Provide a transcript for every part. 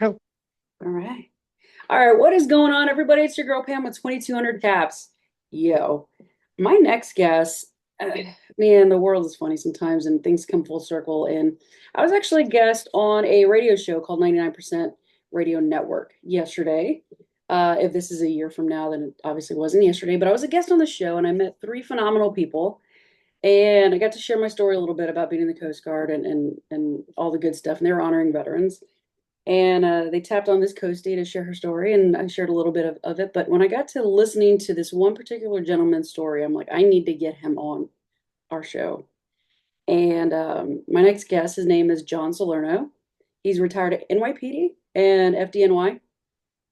Go. All right. All right. What is going on, everybody? It's your girl Pam with 2200 caps. Yo, my next guest, man, the world is funny sometimes and things come full circle. And I was actually a guest on a radio show called 99% Radio Network yesterday. If this is a year from now, then it obviously wasn't yesterday, but I was a guest on the show and I met three phenomenal people. And I got to share my story a little bit about being in the Coast Guard and all the good stuff. And they were honoring veterans. And they tapped on this Coast Day to share her story, and I shared a little bit of it. But when I got to listening to this one particular gentleman's story, I'm like, I need to get him on our show. And my next guest, his name is John Salerno. He's retired at NYPD and FDNY.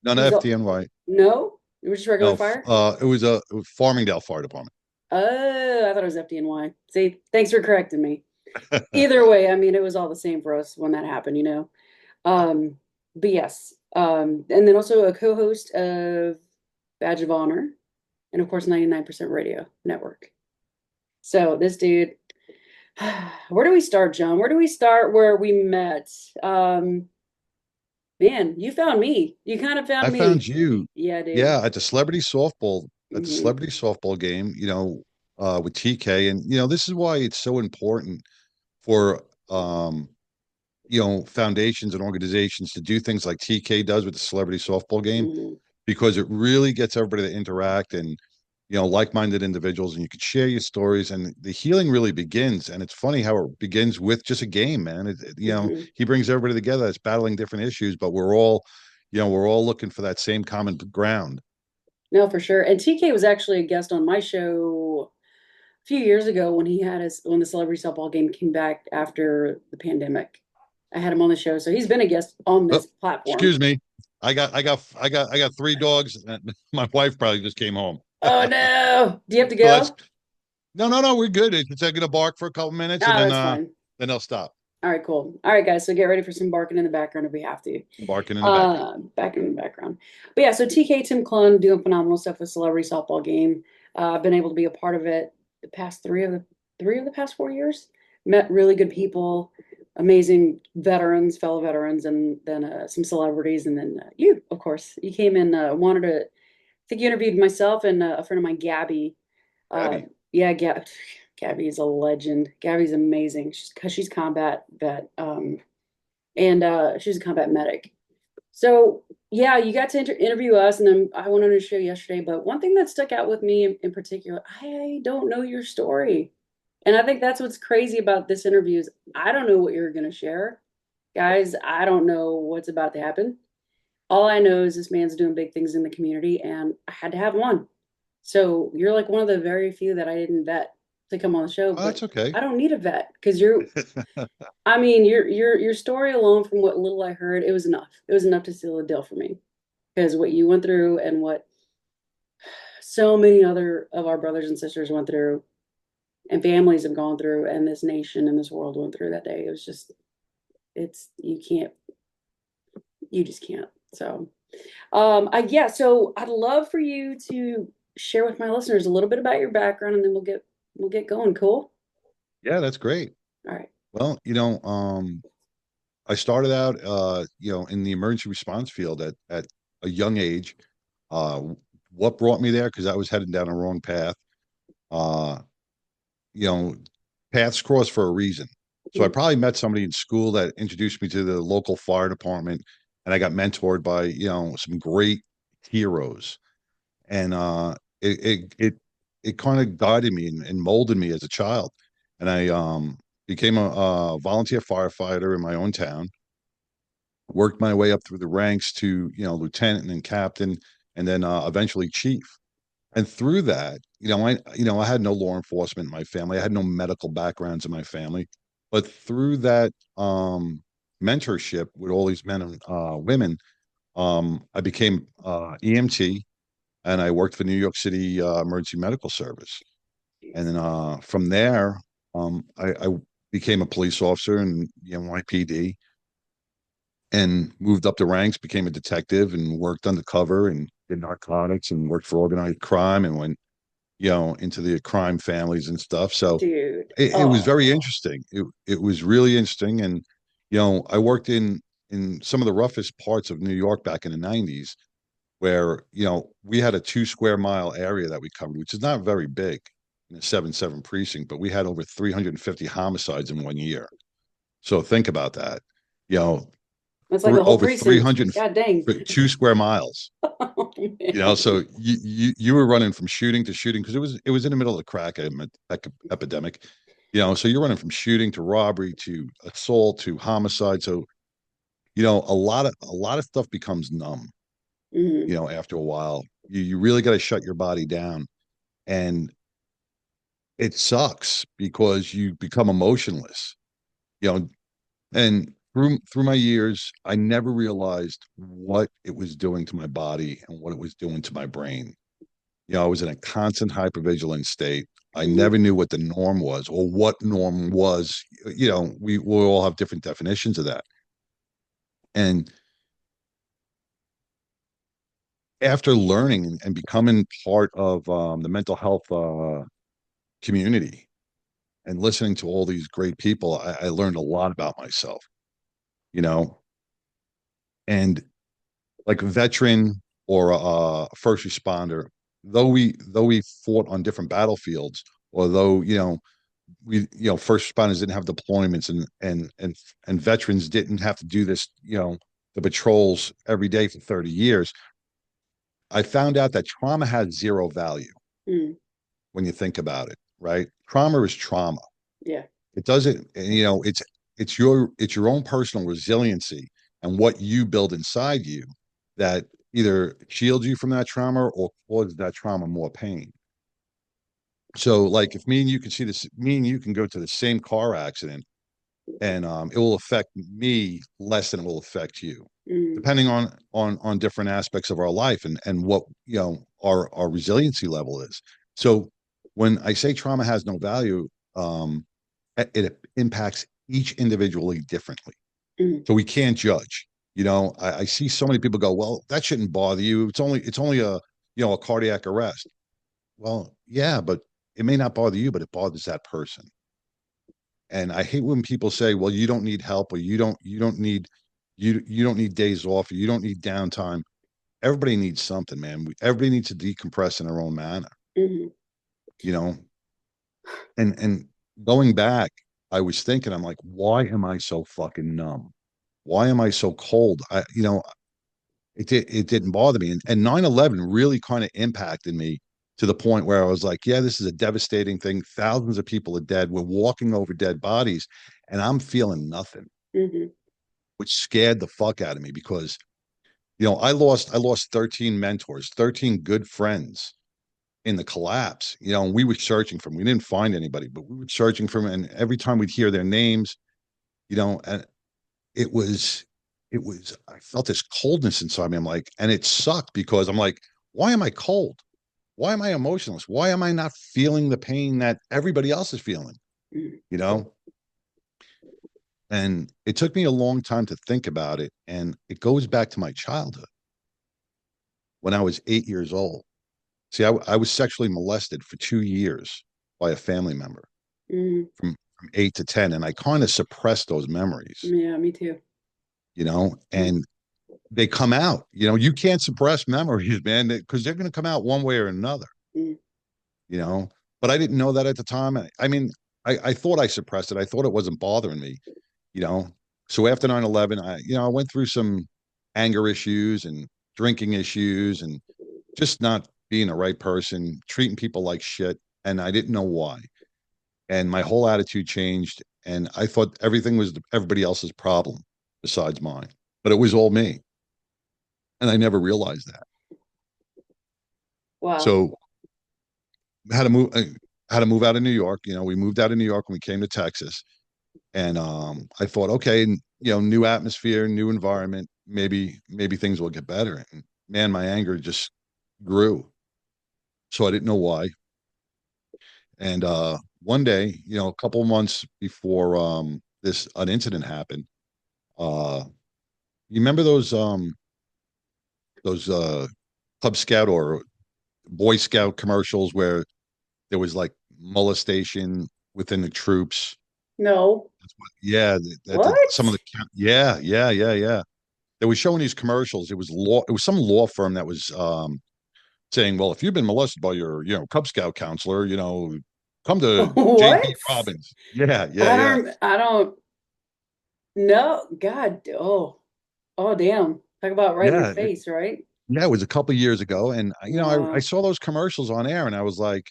None He's of a FDNY. no, it was just regular No, fire. it was Farmingdale Fire Department. Oh, I thought it was FDNY. See, thanks for correcting me. Either way, I mean, it was all the same for us when that happened. Um, but yes, and then also a co-host of Badge of Honor, and of course 99% Radio Network. So this dude, where do we start, John? Where do we start where we met? Man, you found me. You kind of found I found me. you, Yeah, dude. yeah, at the Hmm. celebrity softball game, with TK, and this is why it's so important for foundations and organizations to do things like TK does with the celebrity softball game, Hmm. because it really gets everybody to interact and like-minded individuals, and you can share your stories, and the healing really begins. And it's funny how it begins with just a game, man. Hmm. He brings everybody together that's battling different issues, but we're all looking for that same common ground. No, for sure. And TK was actually a guest on my show a few years ago when he had his when the celebrity softball game came back after the pandemic. I had him on the show, so he's been a guest on Oh, this platform. excuse me. I got three dogs, and my wife probably just came home. Oh no! Do you have to So that's go? no, no, no. We're good. It's gonna bark for a couple minutes, and Oh, then that's fine. they'll stop All right, cool. All right, guys. So get ready for some barking in the background if we have to. barking in the background. Back in the background. But yeah, so TK Tim Clun doing phenomenal stuff with celebrity softball game. I've been able to be a part of it the past three of the past 4 years. Met really good people, amazing veterans, fellow veterans, and then some celebrities, and then you, of course, you came in. Wanted to. I think you interviewed myself and a friend of mine, Gabby. Uh, Abby. yeah, Gabby is a legend. Gabby's amazing. She's combat vet. And she's a combat medic. So yeah, you got to interview us, and then I went on a show yesterday. But one thing that stuck out with me in particular, I don't know your story, and I think that's what's crazy about this interview is I don't know what you're going to share, guys. I don't know what's about to happen. All I know is this man's doing big things in the community, and I had to have him on. So you're like one of the very few that I didn't vet to come on the show, Oh, but that's okay. I don't need a vet because I mean, your story alone, from what little I heard, it was enough. It was enough to seal the deal for me. Because what you went through and what so many other of our brothers and sisters went through, and families have gone through, and this nation and this world went through that day. It was just, it's you can't, you just can't. So, yeah. So I'd love for you to share with my listeners a little bit about your background, and then we'll get going. Cool. Yeah, that's great. All right. Well, I started out, in the emergency response field at a young age. Uh, what brought me there? Because I was heading down a wrong path. Uh, you know, Paths cross for a reason. So I Mm. probably met somebody in school that introduced me to the local fire department, and I got mentored by, some great heroes. And it kind of guided me and molded me as a child. And I became a volunteer firefighter in my own town, worked my way up through the ranks to, lieutenant and then captain, and then eventually chief. And through that, I had no law enforcement in my family. I had no medical backgrounds in my family. But through that mentorship with all these men and women, I became EMT, and I worked for New York City Emergency Medical Service. And then from there, I became a police officer in the NYPD and moved up the ranks, became a detective, and worked undercover and did narcotics and worked for organized crime and went, into the crime families and stuff. So Dude. it was Oh. very interesting. It was really interesting. And, I worked in in some of the roughest parts of New York back in the 90s, where, we had a 2 square mile area that we covered, which is not very big in a 7-7 precinct, but we had over 350 homicides in one year. So think about that. You know, That's like a whole over precinct. 300 God dang. 2 square miles. Oh, man. So you were running from shooting to shooting because it was in the middle of the crack epidemic. So you're running from shooting to robbery to assault to homicide. So a lot of stuff becomes numb. Mhm. After a while, you really got to shut your body down, and it sucks because you become emotionless. You know, and through my years, I never realized what it was doing to my body and what it was doing to my brain. I was in a constant hypervigilant state. I Mhm. never knew what the norm was or what norm was. We all have different definitions of that. And after learning and becoming part of the mental health community and listening to all these great people, I learned a lot about myself, you know, and like a veteran or a first responder, though we fought on different battlefields, although first responders didn't have deployments and veterans didn't have to do this, the patrols every day for 30 years. I found out that trauma has zero value Mhm. when you think about it, right? Trauma is trauma. Yeah. It doesn't, it's your own personal resiliency and what you build inside you that either shields you from that trauma or causes that trauma more pain. So, like, if me and you can go to the same car accident, and it will affect me less than it will affect you, Mhm. depending on different aspects of our life and what our resiliency level is. So, when I say trauma has no value, it impacts each individually differently. Mhm. So we can't judge. I see so many people go, well, that shouldn't bother you. It's only a cardiac arrest. Well, yeah, but it may not bother you, but it bothers that person. And I hate when people say, well, you don't need help or you don't need days off or you don't need downtime. Everybody needs something, man. Everybody needs to decompress in their own manner, Mhm. you know. And going back, I was thinking, I'm like, why am I so fucking numb? Why am I so cold? It didn't bother me. And 9/11 really kind of impacted me to the point where I was like, yeah, this is a devastating thing. Thousands of people are dead. We're walking over dead bodies, and I'm feeling nothing, Mhm. which scared the fuck out of me because I lost 13 mentors, 13 good friends in the collapse. And we were searching for them. We didn't find anybody, but we were searching for them. And every time we'd hear their names, and it was I felt this coldness inside me. I'm like, and it sucked because I'm like, why am I cold? Why am I emotionless? Why am I not feeling the pain that everybody else is feeling? Mhm. You know? And it took me a long time to think about it. And it goes back to my childhood when I was 8 years old. See, I was sexually molested for 2 years by a family member Mhm. from 8 to 10. And I kind of suppressed those memories, Yeah, me too. Mhm. and they come out. You can't suppress memories, man, because they're going to come out one way or another. Mhm. You know, but I didn't know that at the time. I mean, I thought I suppressed it. I thought it wasn't bothering me. You know, so after 9/11, I went through some anger issues and drinking issues and just not being the right person, treating people like shit, and I didn't know why. And my whole attitude changed, and I thought everything was everybody else's problem besides mine, but it was all me, and I never realized that. Wow. So had to move had to move out of New York. We moved out of New York when we came to Texas, and I thought, okay, new atmosphere, new environment, maybe things will get better. And man, my anger just grew, so I didn't know why. And one day, a couple of months before this an incident happened, you remember those Cub Scout or Boy Scout commercials where there was like molestation within the troops. No. That's what, yeah, some of What? the yeah, yeah, yeah, yeah. They were showing these commercials. It was law. It was some law firm that was saying, "Well, if you've been molested by your, Cub Scout counselor, come to What? JP Robbins." Yeah, yeah, yeah, I don't know. God, oh, damn. Talk about right in your yeah, face, right? yeah. It was a couple of years ago, and I Wow. saw those commercials on air, and I was like,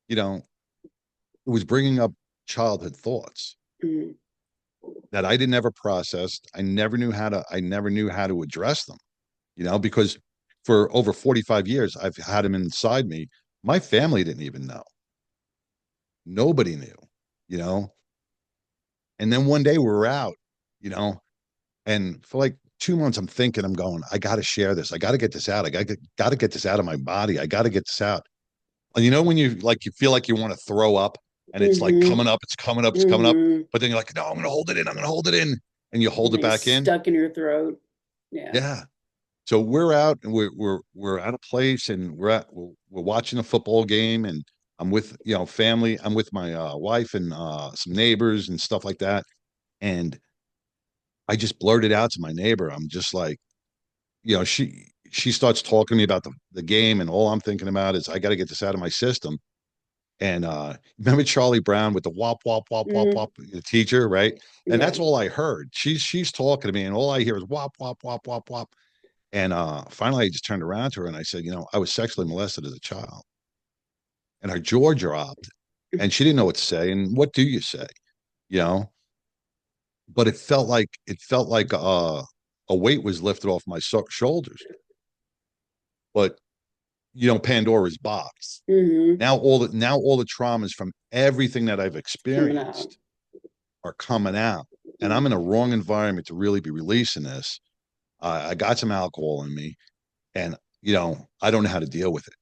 you know, it was bringing up childhood thoughts Mm, that I didn't ever process. I never knew how to address them, because for over 45 years I've had them inside me. My family didn't even know. Nobody knew, you know. And then one day we were out, you know, and for like 2 months I'm thinking, I'm going, I got to share this. I got to get this out. Got to get this out of my body. I got to get this out. And when you feel like you want to throw up and it's like mm-hmm. coming up, it's coming up, it's coming up, Mm-hmm. but then you're like, no, I'm going to hold it in. I'm going to hold it in. And you hold And it it's back in. stuck in your throat. Yeah. Yeah. So we're out and we're at a place and we're watching a football game and I'm with family. I'm with my wife and some neighbors and stuff like that. And I just blurted out to my neighbor. I'm just like, she starts talking to me about the game, and all I'm thinking about is I got to get this out of my system. And remember Charlie Brown with the wop wop wop wop Mm-hmm. wop, the teacher, right? And Yeah. that's all I heard. She's talking to me, and all I hear is wop wop wop wop wop. And finally, I just turned around to her and I said, I was sexually molested as a child. And her jaw dropped, and she didn't know what to say. And what do you say? You know, but it felt like a weight was lifted off my shoulders. But Pandora's box. Mm-hmm. Now all the traumas from everything that I've Coming out. experienced are coming out, and I'm in Mm. a wrong environment to really be releasing this. I got some alcohol in me, and I don't know how to deal with it.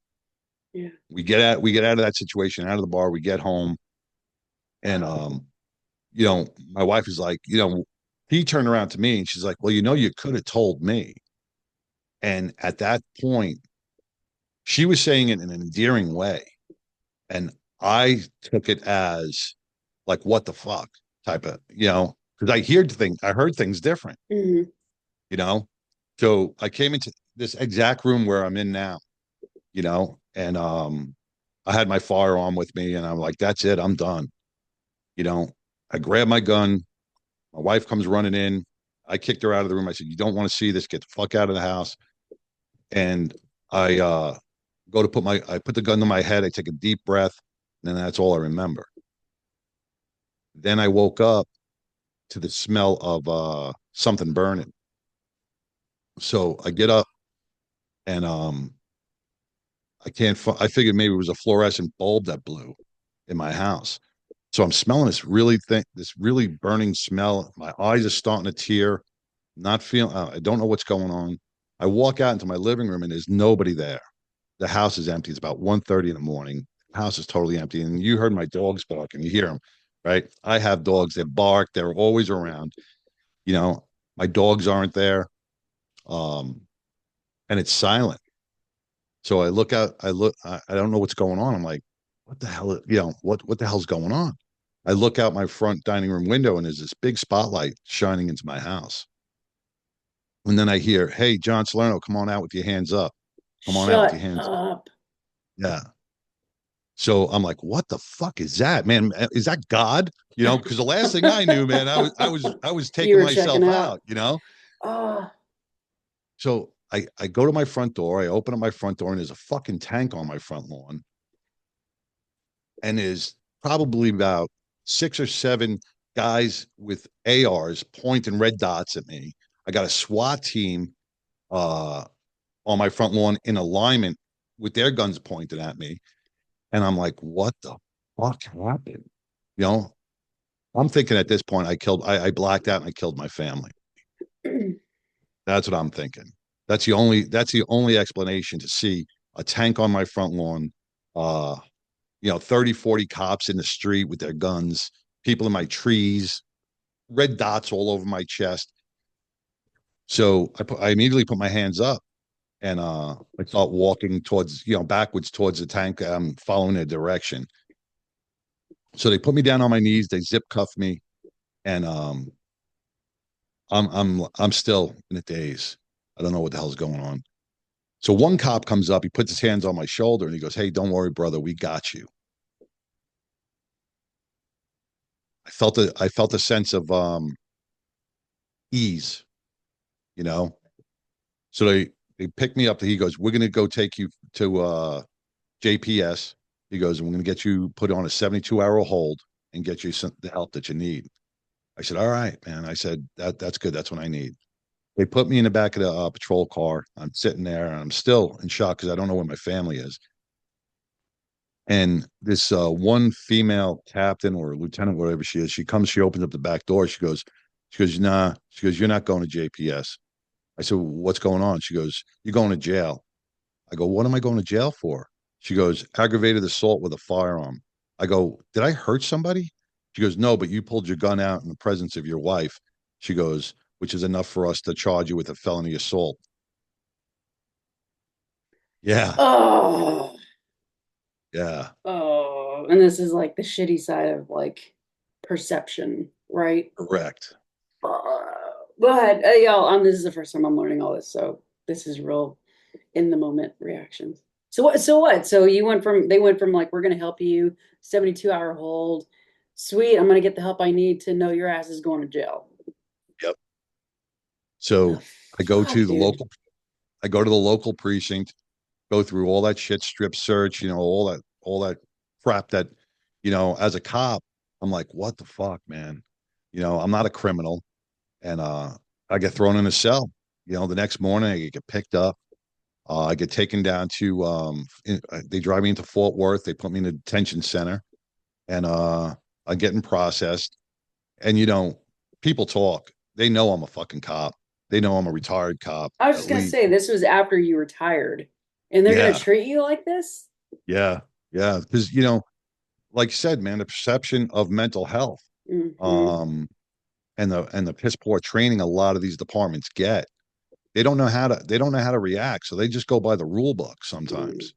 Yeah. We get out of that situation, out of the bar, we get home, and my wife is like, he turned around to me and she's like, well, you could have told me. And at that point, she was saying it in an endearing way. And I took it as like, what the fuck type of, because I heard things different, Mm-hmm. you know. So I came into this exact room where I'm in now, and I had my firearm with me and I'm like, that's it, I'm done. You know, I grabbed my gun, my wife comes running in. I kicked her out of the room. I said, you don't want to see this, get the fuck out of the house. And I I put the gun to my head, I take a deep breath, and that's all I remember. Then I woke up to the smell of something burning. So I get up and I can't I figured maybe it was a fluorescent bulb that blew in my house. So I'm smelling this really burning smell. My eyes are starting to tear, not feeling, I don't know what's going on. I walk out into my living room and there's nobody there. The house is empty. It's about 1:30 in the morning. The house is totally empty. And you heard my dogs barking. You hear them, right? I have dogs. They bark. They're always around. You know, my dogs aren't there. Um, and it's silent. So I look out, I don't know what's going on. I'm like, what the hell, what the hell's going on? I look out my front dining room window and there's this big spotlight shining into my house. And then I hear, hey, John Salerno, come on out with your hands up. Come on out with your Shut hands up. up. Yeah. So I'm like, what the fuck is that, man? Is that God? Because the last thing I knew, man, I was You taking were checking myself out. out. Oh, So I go to my front door, I open up my front door, and there's a fucking tank on my front lawn. And there's probably about 6 or 7 guys with ARs pointing red dots at me. I got a SWAT team uh on my front lawn in alignment with their guns pointed at me. And I'm like, what the fuck happened? You know, I'm thinking at this point, I blacked out and I killed my family. That's what I'm thinking. That's the only explanation to see a tank on my front lawn, 30, 40 cops in the street with their guns, people in my trees, red dots all over my chest. So I immediately put my hands up and I start walking towards, backwards towards the tank. I'm following their direction. So they put me down on my knees, they zip cuff me, And I'm still in a daze. I don't know what the hell's going on. So one cop comes up, he puts his hands on my shoulder and he goes, "Hey, don't worry, brother, we got you." I felt a sense of ease, you know. So they picked me up. He goes, "We're gonna go take you to JPS." He goes, "And we're gonna get you put on a 72-hour hold and get you the help that you need." I said, "All right, man." I said, that's good. That's what I need." They put me in the back of the patrol car. I'm sitting there and I'm still in shock because I don't know where my family is. And this one female captain or lieutenant, whatever she is, she comes, she opens up the back door. She goes, "Nah." She goes, "You're not going to JPS." I said, "What's going on?" She goes, "You're going to jail." I go, "What am I going to jail for?" She goes, "Aggravated assault with a firearm." I go, "Did I hurt somebody?" She goes, "No, but you pulled your gun out in the presence of your wife." She goes, "Which is enough for us to charge you with a felony assault." Yeah, Oh, yeah, oh, and this is like the shitty side of like perception, right? correct. Go ahead, y'all. This is the first time I'm learning all this, so this is real in the moment reactions. So what? So what? So you went from they went from like we're gonna help you 72-hour hold. Sweet, I'm gonna get the help I need to know your ass is going to jail. Yep. The So I go fuck, to the dude. local, I go to the local precinct, go through all that shit, strip search, all that crap that, as a cop, I'm like, what the fuck, man? I'm not a criminal. And I get thrown in a cell. The next morning I get picked up. I get taken down to they drive me into Fort Worth. They put me in a detention center and I'm getting processed. And people talk. They know I'm a fucking cop. They know I'm a retired cop, I was at just gonna least. say this was after you retired, and they're gonna Yeah, treat you like this. yeah, yeah. Because like you said, man, the perception of mental health, Hmm. um, and the piss poor training a lot of these departments get. They don't know how to react, so they just go by the rule book Mm. sometimes.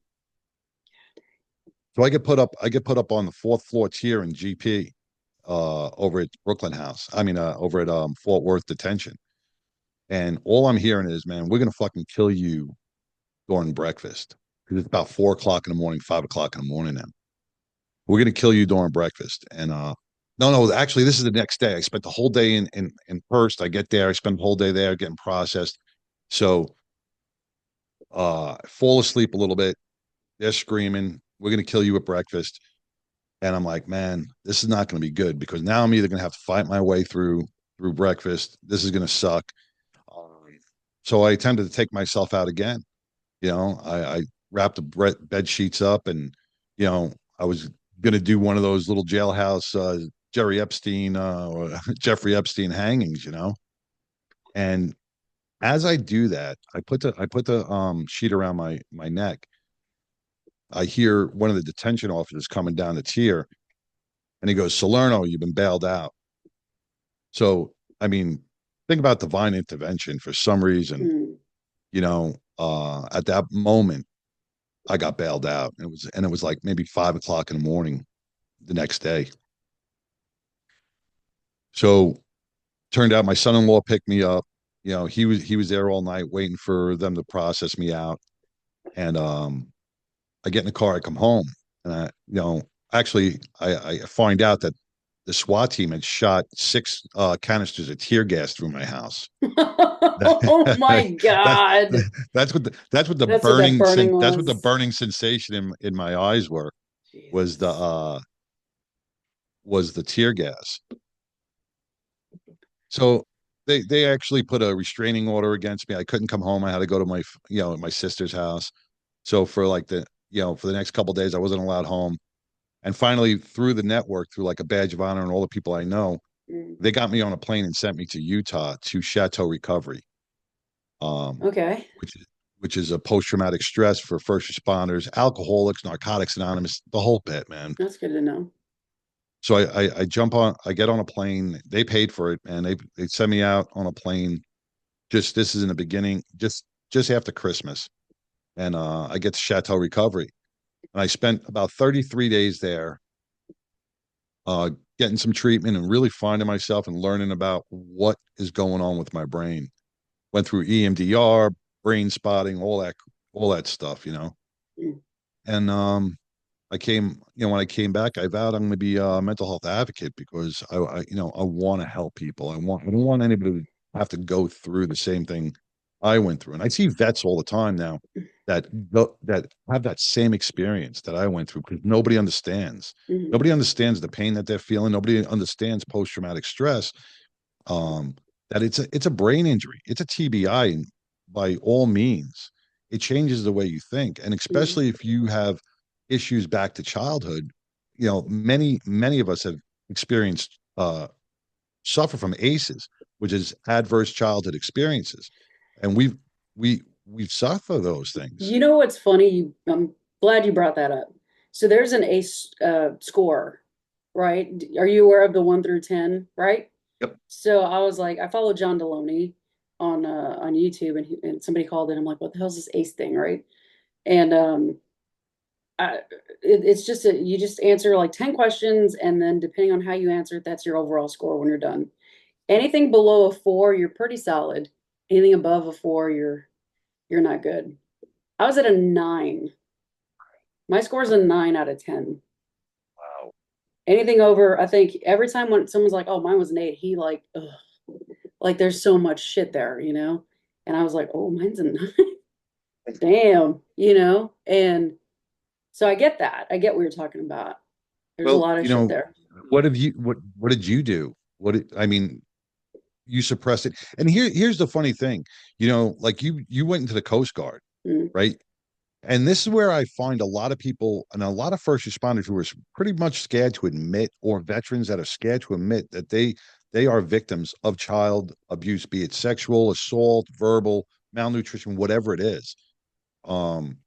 So I get put up on the fourth floor tier in GP, over at Brooklyn House. I mean, over at Fort Worth Detention. And all I'm hearing is, man, we're gonna fucking kill you during breakfast because it's about 4 o'clock in the morning, 5 o'clock in the morning now. We're gonna kill you during breakfast. And no, no, actually, this is the next day. I spent the whole day in Hearst. I get there, I spend the whole day there getting processed. So fall asleep a little bit. They're screaming, "We're gonna kill you at breakfast." And I'm like, man, this is not gonna be good because now I'm either gonna have to fight my way through breakfast. This is gonna suck. Um, so I attempted to take myself out again. I wrapped the bed sheets up and, I was going to do one of those little jailhouse Jerry Epstein or Jeffrey Epstein hangings, And as I do that, I put the sheet around my neck. I hear one of the detention officers coming down the tier, and he goes, "Salerno, you've been bailed out." So, I mean, think about divine intervention. For some reason, Mm. at that moment, I got bailed out. And it was like maybe 5 o'clock in the morning the next day. So turned out my son-in-law picked me up. He was there all night waiting for them to process me out. And I get in the car, I come home, and actually I find out that the SWAT team had shot six canisters of tear gas through my house. Oh my that, God. That's what that burning that's what the was. burning sensation in my eyes was the Jesus. tear gas. So they actually put a restraining order against me. I couldn't come home. I had to go to my sister's house. So for the next couple of days, I wasn't allowed home. And finally, through the network, through like a badge of honor and all the people I know, Mm. they got me on a plane and sent me to Utah to Chateau Recovery, um, Okay. which is a post traumatic stress for first responders, alcoholics, Narcotics Anonymous, the whole bit, man. That's good to know. So I get on a plane. They paid for it, and they sent me out on a plane. Just this is in the beginning, just after Christmas, and I get to Chateau Recovery, and I spent about 33 days there. uh, getting some treatment and really finding myself and learning about what is going on with my brain. Went through EMDR, brain spotting, all that stuff, you know. Mm, And I came, when I came back, I vowed I'm going to be a mental health advocate because I want to help people. I don't want anybody to have to go through the same thing I went through. And I see vets all the time now that have that same experience that I went through because nobody understands. mhm, Nobody understands the pain that they're feeling. Nobody understands post-traumatic stress. Um, that it's a brain injury. It's a TBI by all means. It changes the way you think, and mhm. especially if you have issues back to childhood. Many of us have experienced suffer from ACEs, which is adverse childhood experiences, and we've suffered those things. You know what's funny? I'm glad you brought that up. So there's an ACE score, right? Are you aware of the 1 through 10, right? Yep. So I was like, I follow John Deloney on YouTube, and and somebody called it. I'm like, what the hell's this ACE thing, right? And I, it's just you just answer like 10 questions, and then depending on how you answer it, that's your overall score when you're done. Anything below a 4, you're pretty solid. Anything above a 4, you're not good. I was at a 9. My score is a 9 out of 10. Wow. Anything over, I think every time when someone's like, "Oh, mine was an 8," he like, ugh, like there's so much shit there, you know. And I was like, "Oh, mine's a 9." Damn, you know. And so I get that. I get what you're talking about. There's a Well, lot of shit there. what did you do? I mean, you suppressed it. And here's the funny thing, like you went into the Coast Guard, Mm, right? And this is where I find a lot of people and a lot of first responders who are pretty much scared to admit, or veterans that are scared to admit that they are victims of child abuse, be it sexual assault, verbal, malnutrition, whatever it is. Um,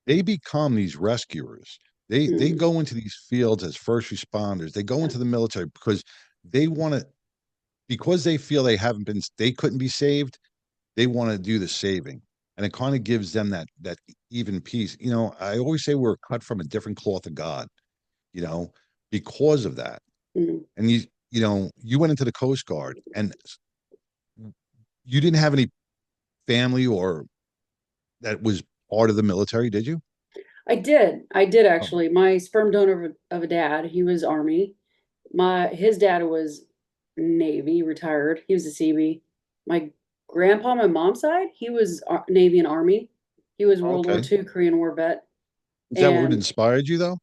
they become these rescuers. They mm, go into these fields as first responders. They go yeah. into the military because they want to because they feel they couldn't be saved. They want to do the saving, and it kind of gives them that even piece. I always say we're cut from a different cloth of God, you know because of that. Mm. And you went into the Coast Guard, and you didn't have any family or that was part of the military, did you? I did. I did Oh, actually. My sperm donor of a dad, he was Army. His dad was Navy, retired. He was a Seabee. My grandpa, my mom's side, he was Navy and Army. He was World War okay. II Korean War vet. Is that what And inspired you, though?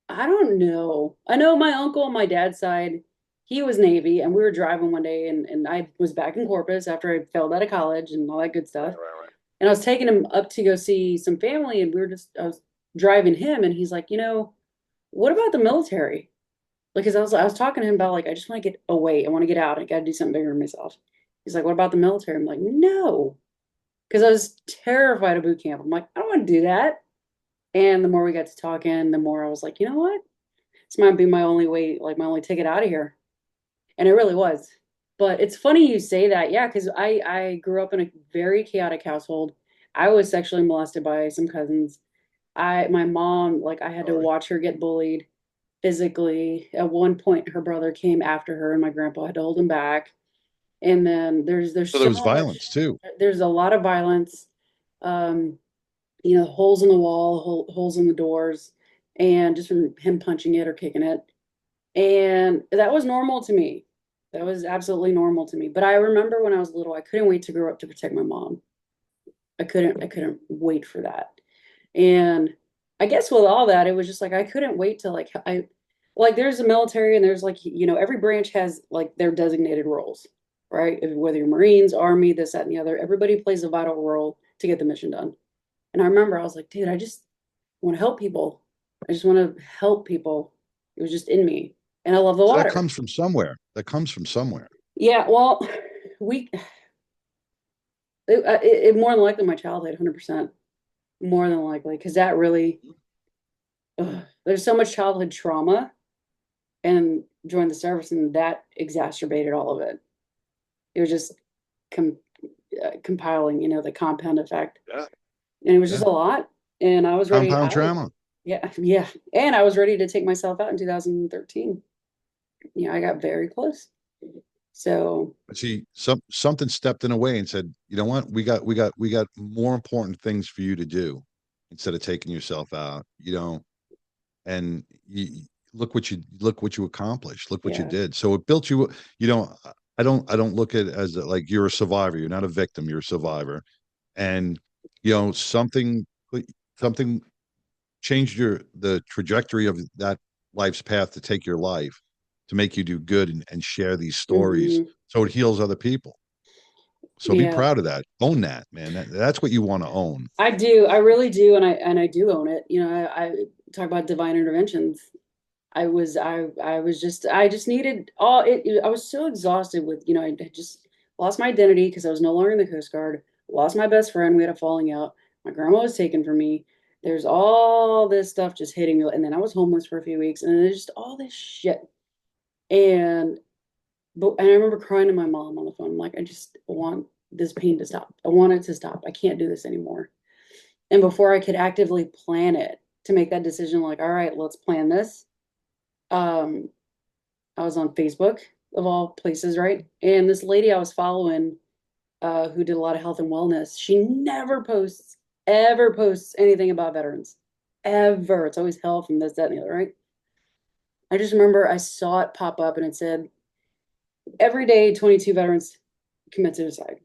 I don't know. I know my uncle on my dad's side, he was Navy, and we were driving one day, and I was back in Corpus after I failed out of college and all that good stuff. Right. And I was taking him up to go see some family, and I was driving him, and he's like, what about the military? Like, cause I was talking to him about like, I just want to get away. I want to get out. I got to do something bigger than myself. He's like, what about the military? I'm like, no, because I was terrified of boot camp. I'm like, I don't want to do that. And the more we got to talking, the more I was like, you know what? This might be my only way, like my only ticket out of here. And it really was. But it's funny you say that. Yeah, because I grew up in a very chaotic household. I was sexually molested by some cousins. My mom, like I had to Sorry. watch her get bullied physically. At one point, her brother came after her, and my grandpa had to hold him back. And then there's So there so was much. violence too. There's a lot of violence. Um, holes in the wall, holes in the doors, and just from him punching it or kicking it. And that was normal to me. That was absolutely normal to me. But I remember when I was little, I couldn't wait to grow up to protect my mom. I couldn't wait for that. And I guess with all that, it was just like I couldn't wait to like there's a military, and there's like every branch has like their designated roles, right? Whether you're Marines, Army, this, that, and the other, everybody plays a vital role to get the mission done. And I remember I was like, dude, I just want to help people. I just want to help people. It was just in me. And I love the So that water. comes from somewhere. That comes from somewhere. Yeah, well, we it more than likely my childhood, 100%. More than likely, because that really, there's so much childhood trauma, and joined the service, and that exacerbated all of it. It was just com compiling, the compound effect, Yeah. and it was just Yeah. a lot. And I was ready Compound out of trauma. Yeah, yeah. And I was ready to take myself out in 2013. I got very close. So, But see, something stepped in a way and said, you know what, we got more important things for you to do instead of taking yourself out, and look what you accomplished, look what you yeah, did. So it built you, you know, I don't look at it as like you're a survivor, you're not a victim, you're a survivor. And something changed the trajectory of that life's path to take your life to make you do good and share these stories hmm, so it heals other people. So be yeah. proud of that. Own that, man. That's what you want to own. I do. I really do, and I do own it. I talk about divine interventions. I just needed I was so exhausted with, I had just lost my identity because I was no longer in the Coast Guard, lost my best friend, we had a falling out, my grandma was taken from me. There's all this stuff just hitting me, and then I was homeless for a few weeks, and there's just all this shit. And and I remember crying to my mom on the phone. I'm like, I just want this pain to stop. I want it to stop. I can't do this anymore. And before I could actively plan it to make that decision, like, all right, let's plan this. Um, I was on Facebook of all places, right? And this lady I was following, who did a lot of health and wellness, she never ever posts anything about veterans. Ever. It's always health and this, that, and the other, right? I just remember I saw it pop up and it said, every day 22 veterans commit suicide.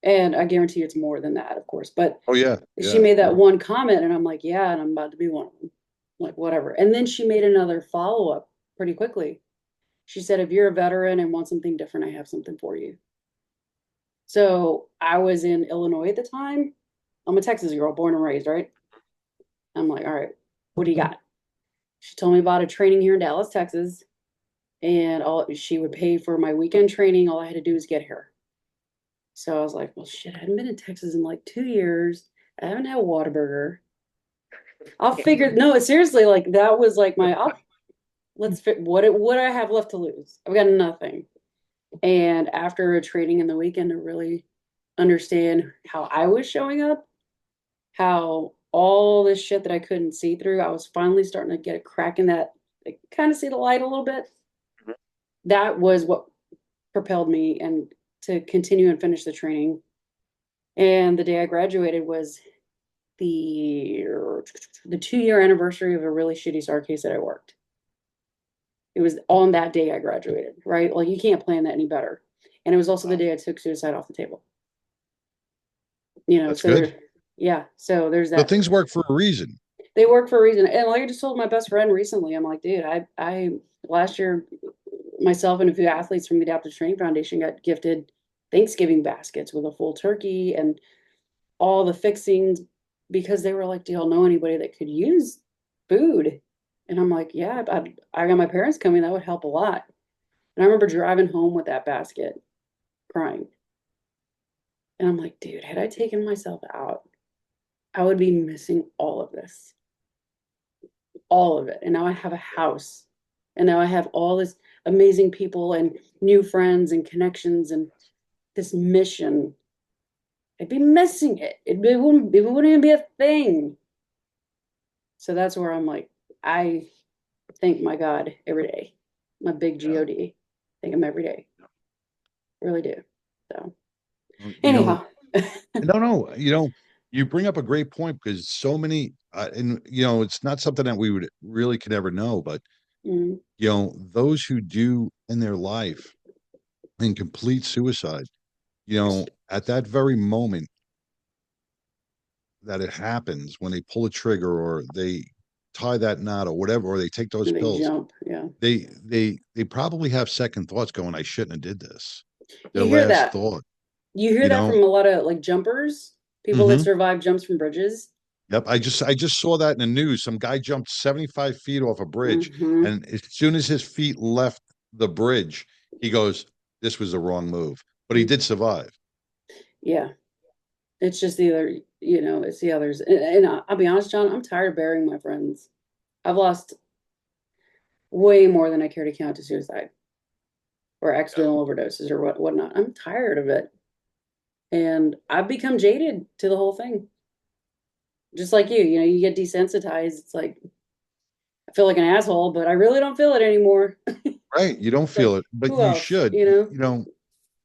And I guarantee it's more than that, of course. But Oh yeah, she yeah, made that yeah. one comment, and I'm like, yeah, and I'm about to be one of them. Like, whatever. And then she made another follow up pretty quickly. She said, if you're a veteran and want something different, I have something for you. So I was in Illinois at the time. I'm a Texas girl, born and raised, right? I'm like, all right, what do you got? She told me about a training here in Dallas, Texas, and all she would pay for my weekend training. All I had to do was get here. So I was like, well, shit, I hadn't been in Texas in like 2 years. I haven't had a Whataburger. I'll figure. No, seriously, like that was like let's fit what I have left to lose. I've got nothing. And after a training in the weekend to really understand how I was showing up, how all this shit that I couldn't see through, I was finally starting to get a crack in that, like, kind of see the light a little bit. That was what propelled me and to continue and finish the training. And the day I graduated was the the 2 year anniversary of a really shitty SAR case that I worked. It was on that day I graduated, right? Like you can't plan that any better. And it was also the Wow. day I took suicide off the table. That's So good. there, yeah. So there's So that. things work for a reason. They work for a reason. And like I just told my best friend recently, I'm like, dude, I last year, myself and a few athletes from the Adaptive Training Foundation got gifted Thanksgiving baskets with a full turkey and all the fixings because they were like, do y'all know anybody that could use food? And I'm like, yeah, I got my parents coming. That would help a lot. And I remember driving home with that basket, crying. And I'm like, dude, had I taken myself out, I would be missing all of this, all of it. And now I have a house. And now I have all this amazing people and new friends and connections and this mission. I'd be missing it. It wouldn't even be a thing. So that's where I'm like, I thank my God every day. My big Yeah. God. Thank him every day. I really do. So Well, anyhow. no, no, you bring up a great point because so many, and it's not something that we would really could ever know, but Mm, those who do in their life in complete suicide, at that very moment that it happens when they pull a trigger or they tie that knot or whatever, or they take those and they pills, jump. Yeah. they probably have second thoughts going, I shouldn't have did this. Their You hear last that. thought, You hear you that know. from a lot of like jumpers, people that Hmm. survive jumps from bridges. Yep, I just saw that in the news. Some guy jumped 75 feet off a bridge, Hmm. and as soon as his feet left the bridge, he goes, "This was the wrong move." But he did survive. Yeah. It's just the other, it's the others. And I'll be honest, John, I'm tired of burying my friends. I've lost way more than I care to count to suicide or Yeah. accidental overdoses or whatnot. I'm tired of it. And I've become jaded to the whole thing. Just like you get desensitized. It's like I feel like an asshole, but I really don't feel it anymore. Right. You don't feel Like it, but who you else? should, You know?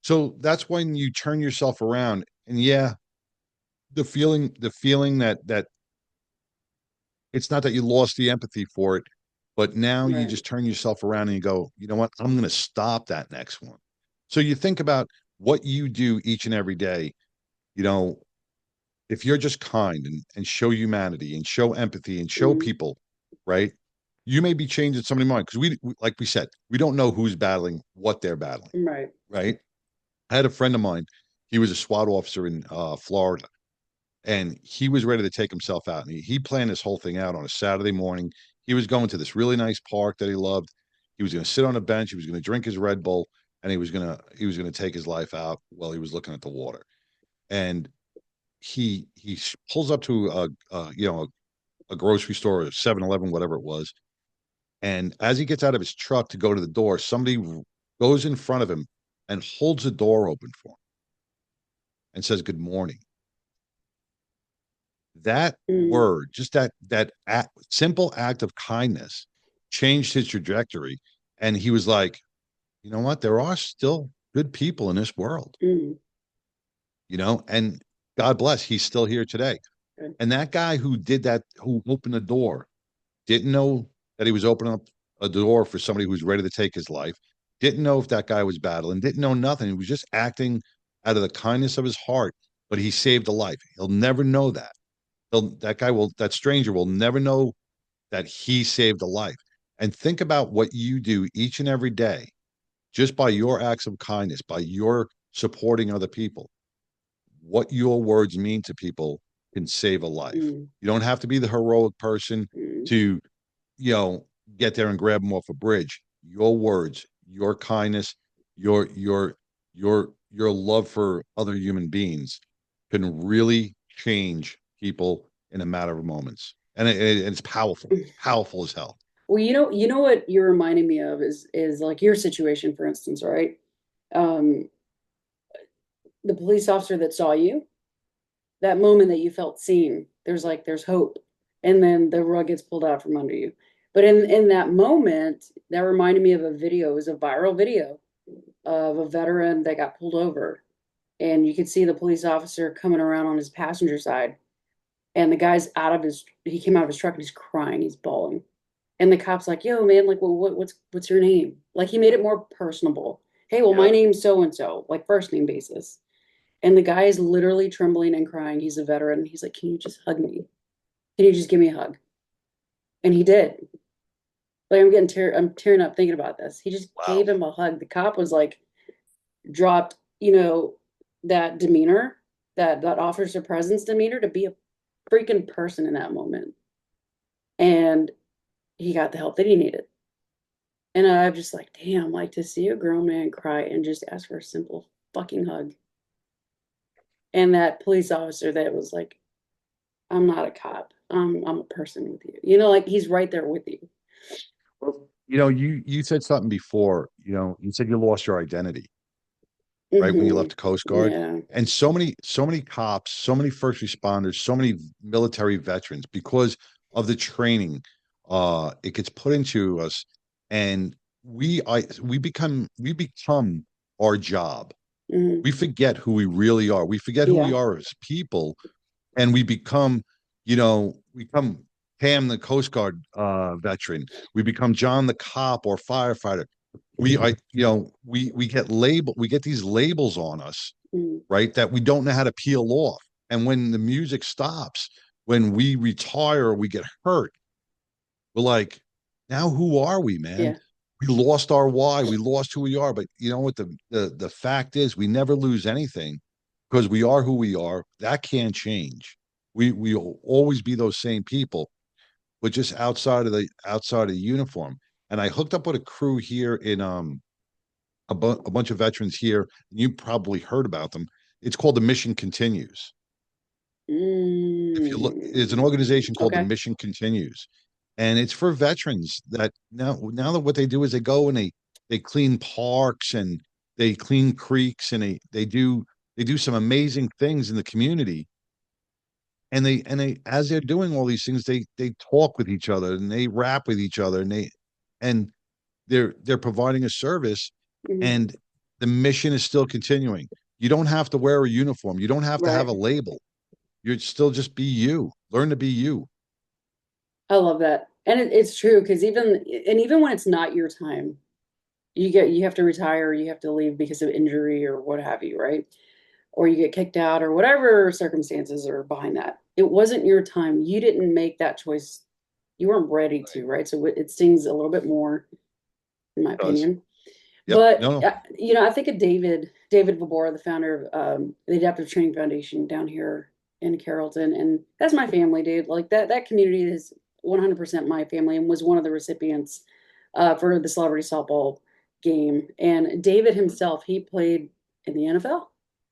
so that's when you turn yourself around. And yeah, the feeling that it's not that you lost the empathy for it, but now you Right. just turn yourself around and you go, you know what? I'm going to stop that next one. So you think about what you do each and every day. You know, if you're just kind and show humanity and show empathy and show Mm, people, right? You may be changing somebody's mind because like we said, we don't know who's battling what they're battling, right. right? I had a friend of mine. He was a SWAT officer in Florida, and he was ready to take himself out. And he planned this whole thing out on a Saturday morning. He was going to this really nice park that he loved. He was going to sit on a bench. He was going to drink his Red Bull, and he was going to take his life out while he was looking at the water. And he pulls up to a grocery store, or 7-Eleven, whatever it was. And as he gets out of his truck to go to the door, somebody goes in front of him and holds the door open for him and says, "Good morning." That Mm, word, just simple act of kindness, changed his trajectory. And he was like, you know what? There are still good people in this world, mm, and God bless, he's still here today. good. And that guy who did that, who opened the door, didn't know that he was opening up a door for somebody who's ready to take his life, didn't know if that guy was battling, didn't know nothing. He was just acting out of the kindness of his heart, but he saved a life. He'll never know that. That stranger will never know that he saved a life. And think about what you do each and every day, just by your acts of kindness, by your supporting other people. What your words mean to people can save a life. Mm, You don't have to be the heroic person mm. to, you know, get there and grab them off a bridge. Your words, your kindness, your love for other human beings can really change people in a matter of moments. And it's powerful as hell. Well, you know what you're reminding me of is like your situation, for instance, right? Um, the police officer that saw you, that moment that you felt seen, there's hope, and then the rug gets pulled out from under you. But in that moment, that reminded me of a video. It was a viral video of a veteran that got pulled over, and you could see the police officer coming around on his passenger side, and the guy's out of his he came out of his truck and he's crying, he's bawling. And the cop's like, "Yo, man, like, well, what's your name?" Like he made it more personable. "Hey, well, my Yeah. name's so and so," like first name basis. And the guy is literally trembling and crying. He's a veteran. He's like, "Can you just hug me? Can you just give me a hug?" And he did. Like I'm tearing up thinking about this. He just Wow. gave him a hug. The cop was like dropped, that demeanor, that officer presence demeanor to be a freaking person in that moment. And he got the help that he needed. And I'm just like, damn, like to see a grown man cry and just ask for a simple fucking hug. And that police officer that was like, "I'm not a cop. I'm a person with you." Like he's right there with you. Well, you said something before. You said you lost your identity, right, when you left Hmm. the Coast Guard. Yeah. And so many cops, so many first responders, so many military veterans, because of the training, it gets put into us, and we become our job. Hmm. We forget who we really are. We forget who we Yeah. are as people, and we become Pam, the Coast Guard veteran. We become John, the cop or firefighter. We get these labels on us, Mm. right, that we don't know how to peel off. And when the music stops, when we retire, we get hurt. We're like, now who are we, man? Yeah. We lost our why, we lost who we are. But you know what the fact is, we never lose anything because we are who we are. That can't change. We'll always be those same people, but just outside of the uniform. And I hooked up with a crew here in a bunch of veterans here. You probably heard about them. It's called the Mission Continues. If you look, there's an Mm. organization called the Okay. Mission Continues, and it's for veterans that now that what they do is they go and they clean parks and they clean creeks and they do some amazing things in the community. and they as they're doing all these things, they talk with each other and they rap with each other, and they're providing a service, Mhm. and the mission is still continuing. You don't have to wear a uniform. You don't have to have Right. a label. You're still just be you. Learn to be you. I love that. And it's true because even when it's not your time, you have to retire, you have to leave because of injury or what have you, right? Or you get kicked out or whatever circumstances are behind that. It wasn't your time. You didn't make that choice. You weren't ready to, right? So it stings a little bit more, in my It does. opinion. Yep. But No, no. I think of David Vabora, the founder of the Adaptive Training Foundation down here in Carrollton, and that's my family, dude. Like that community is 100% my family, and was one of the recipients for the celebrity softball game. And David himself, he played in the NFL.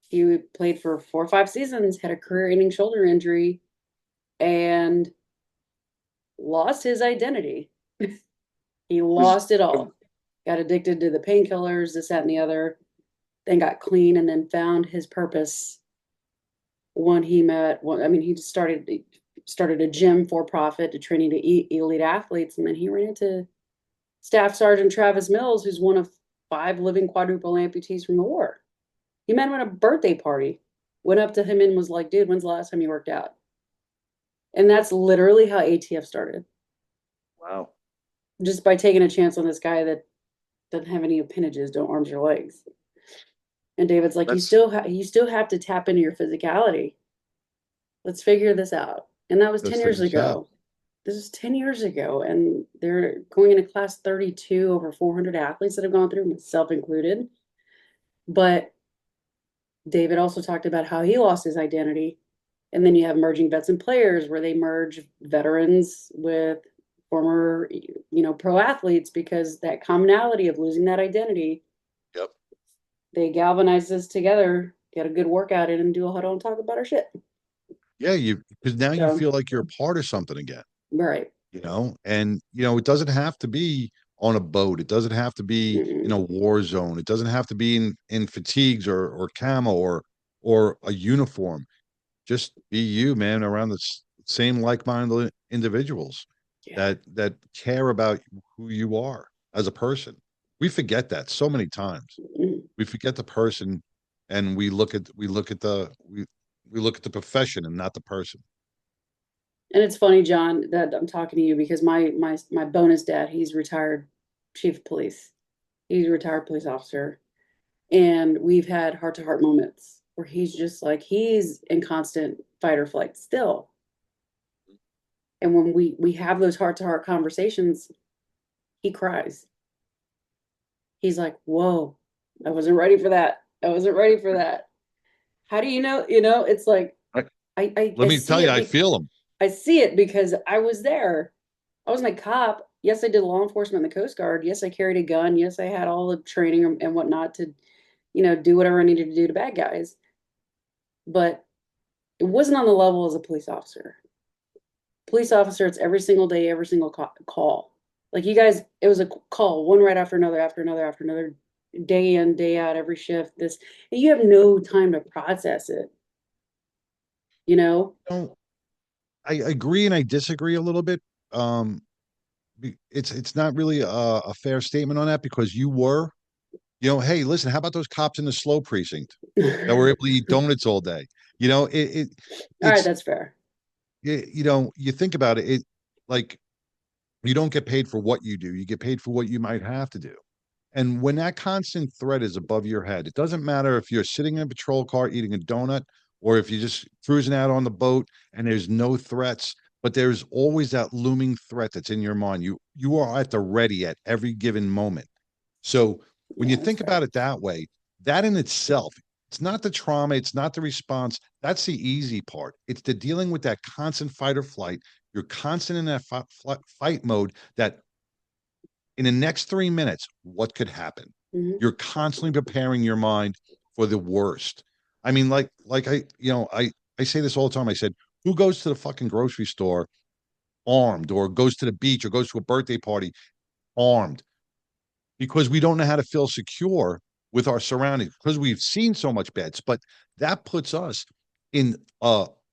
He played for 4 or 5 seasons, had a career-ending shoulder injury, and lost his identity. He Was lost it all. Got addicted to the painkillers, this, that, and the other, then got clean, and then found his purpose when he met. Well, I mean, he started a gym for profit to training to elite athletes, and then he ran into Staff Sergeant Travis Mills, who's one of 5 living quadruple amputees from the war. He met him at a birthday party, went up to him and was like, "Dude, when's the last time you worked out?" And that's literally how ATF started, wow. just by taking a chance on this guy that doesn't have any appendages, no arms or legs. And David's like, That's you still have to tap into your physicality. Let's figure this out. And that was let's 10 figure years this out. ago. This is 10 years ago. And they're going into class 32, over 400 athletes that have gone through, myself included. But David also talked about how he lost his identity. And then you have merging vets and players, where they merge veterans with former, pro athletes, because that commonality of losing that identity, Yep. they galvanize us together, get a good workout in, and do a huddle and talk about our shit. Yeah, you because now you So, feel like you're a part of something again. right. And it doesn't have to be on a boat. It doesn't have to be in Mm-mm. a war zone. It doesn't have to be in fatigues or camo or a uniform. Just be you, man, around the same like-minded individuals Yeah. that care about who you are as a person. We forget that so many times. Mm. We forget the person, and we look at the profession and not the person. And it's funny, John, that I'm talking to you because my bonus dad, he's retired chief of police. He's a retired police officer. And we've had heart to heart moments where he's just like, he's in constant fight or flight still. And when we have those heart to heart conversations, he cries. He's like, "Whoa, I wasn't ready for that. I wasn't ready for that." How do you know? It's like I, I let me tell see you, it. I feel them. I see it because I was there. I wasn't a cop. Yes, I did law enforcement in the Coast Guard. Yes, I carried a gun. Yes, I had all the training and whatnot to, do whatever I needed to do to bad guys. But it wasn't on the level as a police officer. Police officer, it's every single day, every single call. Like you guys, it was a call, one right after another, after another, after another, day in, day out, every shift. And you have no time to process it, you know? No, I agree and I disagree a little bit. Um, it's not really a fair statement on that because hey, listen, how about those cops in the slow precinct that were able to eat donuts all day? You know, All right, it's that's fair. you think about it, like you don't get paid for what you do, you get paid for what you might have to do. And when that constant threat is above your head, it doesn't matter if you're sitting in a patrol car eating a donut or if you're just cruising out on the boat and there's no threats, but there's always that looming threat that's in your mind. You are at the ready at every given moment. So when you Yeah, that's think about fair. it that way, that in itself, it's not the trauma, it's not the response. That's the easy part. It's the dealing with that constant fight or flight. You're constant in that fight mode that in the next 3 minutes, what could happen? Hmm. You're constantly preparing your mind for the worst. I mean, like I say this all the time. I said, who goes to the fucking grocery store armed or goes to the beach or goes to a birthday party armed? Because we don't know how to feel secure with our surroundings because we've seen so much bad. But that puts us in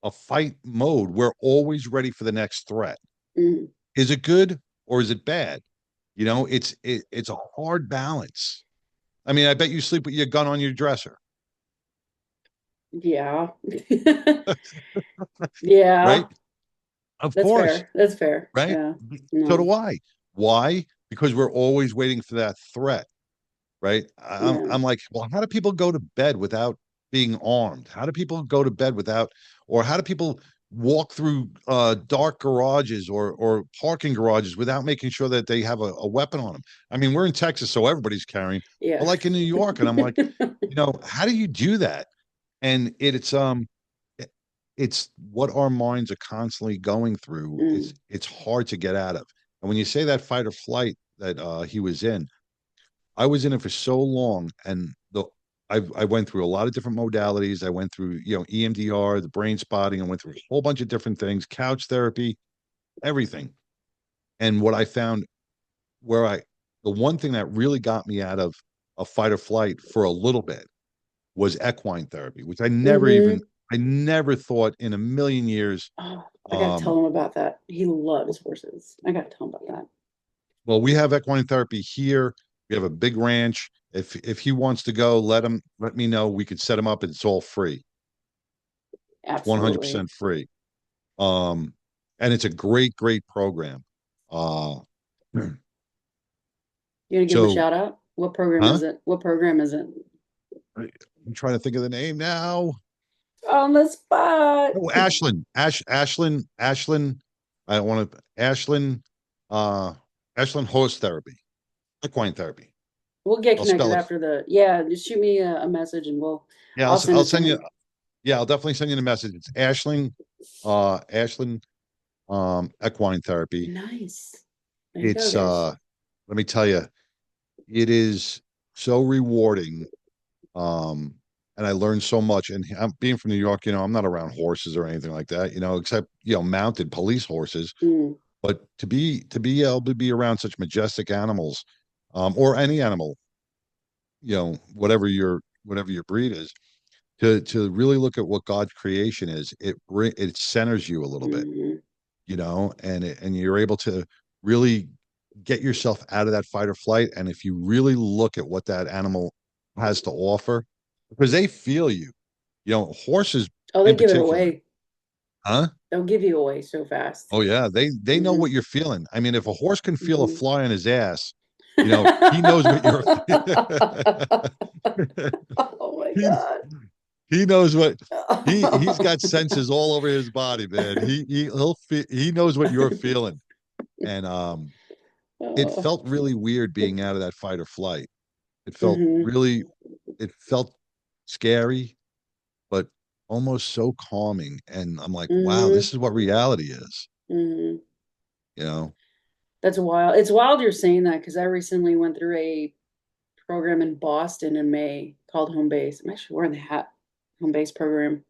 a fight mode, we're always ready for the next threat. Mm, Is it good or is it bad? You know, it's a hard balance. I mean, I bet you sleep with your gun on your dresser, yeah. Yeah, right? Of that's course, fair. That's fair. right? Yeah. So do No. I. Why? Because we're always waiting for that threat, right? Yeah. I'm like, well, how do people go to bed without being armed? How do people go to bed without, or how do people walk through dark garages or parking garages without making sure that they have a weapon on them? I mean, we're in Texas, so everybody's carrying, but Yeah. like in New York, and I'm like, how do you do that? And it- it's what our minds are constantly going through. Mm, It's hard to get out of. And when you say that fight or flight that he was in, I was in it for so long, and I went through a lot of different modalities. I went through, EMDR, the brain spotting. I went through a whole bunch of different things, couch therapy, everything. And what I found, where I, the one thing that really got me out of a fight or flight for a little bit was equine therapy, which mm-hmm. I never thought in a million years. Oh, I gotta Um, tell him about that. He loves horses. I gotta tell him about that. well, we have equine therapy here. We have a big ranch. If he wants to go, let me know. We could set him up. It's all free. It's Absolutely. 100% free. Um, and it's a great program. Uh, You gonna give him a so, shout out? What program huh? is it? What program is it? I'm trying to think of the name now. On the spot. Oh, Ashlyn. I want to uh, Ashlyn horse therapy, equine therapy. We'll get I'll connected spell it. after the, yeah, just shoot me a message and Yeah, I'll send I'll it to send you. him. Yeah, I'll definitely send you the message. It's Ashlyn, equine therapy. Nice. There you go, It's guys. let me tell you, it is so rewarding. Um, and I learned so much. And I'm being from New York, I'm not around horses or anything like that, except mounted police horses. Mm, But to be able to be around such majestic animals, or any animal, whatever your breed is, to really look at what God's creation is, it centers you a little bit, mm, and you're able to really get yourself out of that fight or flight. And if you really look at what that animal has to offer, because they feel you, horses oh, they in give it particular, away. huh? They'll give you away so fast. Oh yeah, they know Hmm. what you're feeling. I mean, if a horse can feel a Hmm. fly on his ass, he knows what you're Oh my he God. he knows what he's got senses all over his body, man. He knows what you're feeling. And it Oh. felt really weird being out of that fight or flight. It felt Hmm. really it felt scary, but almost so calming. And I'm like, wow, Hmm. this is what reality is, Hmm. you know. That's wild. It's wild you're saying that because I recently went through a program in Boston in May called Home Base. I'm actually wearing the hat. Home Base program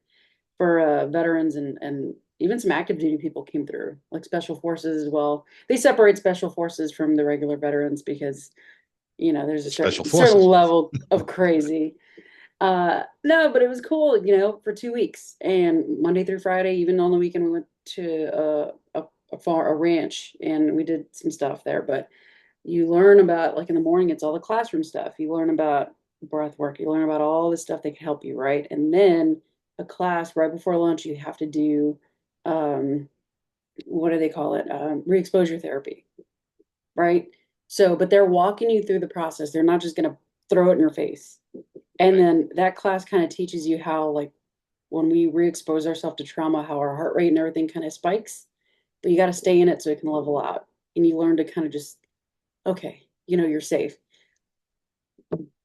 for veterans and even some active duty people came through, like special forces as well. They separate special forces from the regular veterans because there's a Special certain forces. level of crazy. No, but it was cool, for 2 weeks and Monday through Friday, even on the weekend, we went to a ranch and we did some stuff there. But you learn about, like, in the morning, it's all the classroom stuff. You learn about breath work. You learn about all the stuff that can help you, right? And then a class right before lunch, you have to do, um, what do they call it? Re-exposure therapy, right? So, but they're walking you through the process. They're not just going to throw it in your face. And Right. then that class kind of teaches you how, like, when we re-expose ourselves to trauma, how our heart rate and everything kind of spikes. But you got to stay in it so it can level out. And you learn to kind of just, okay, you're safe.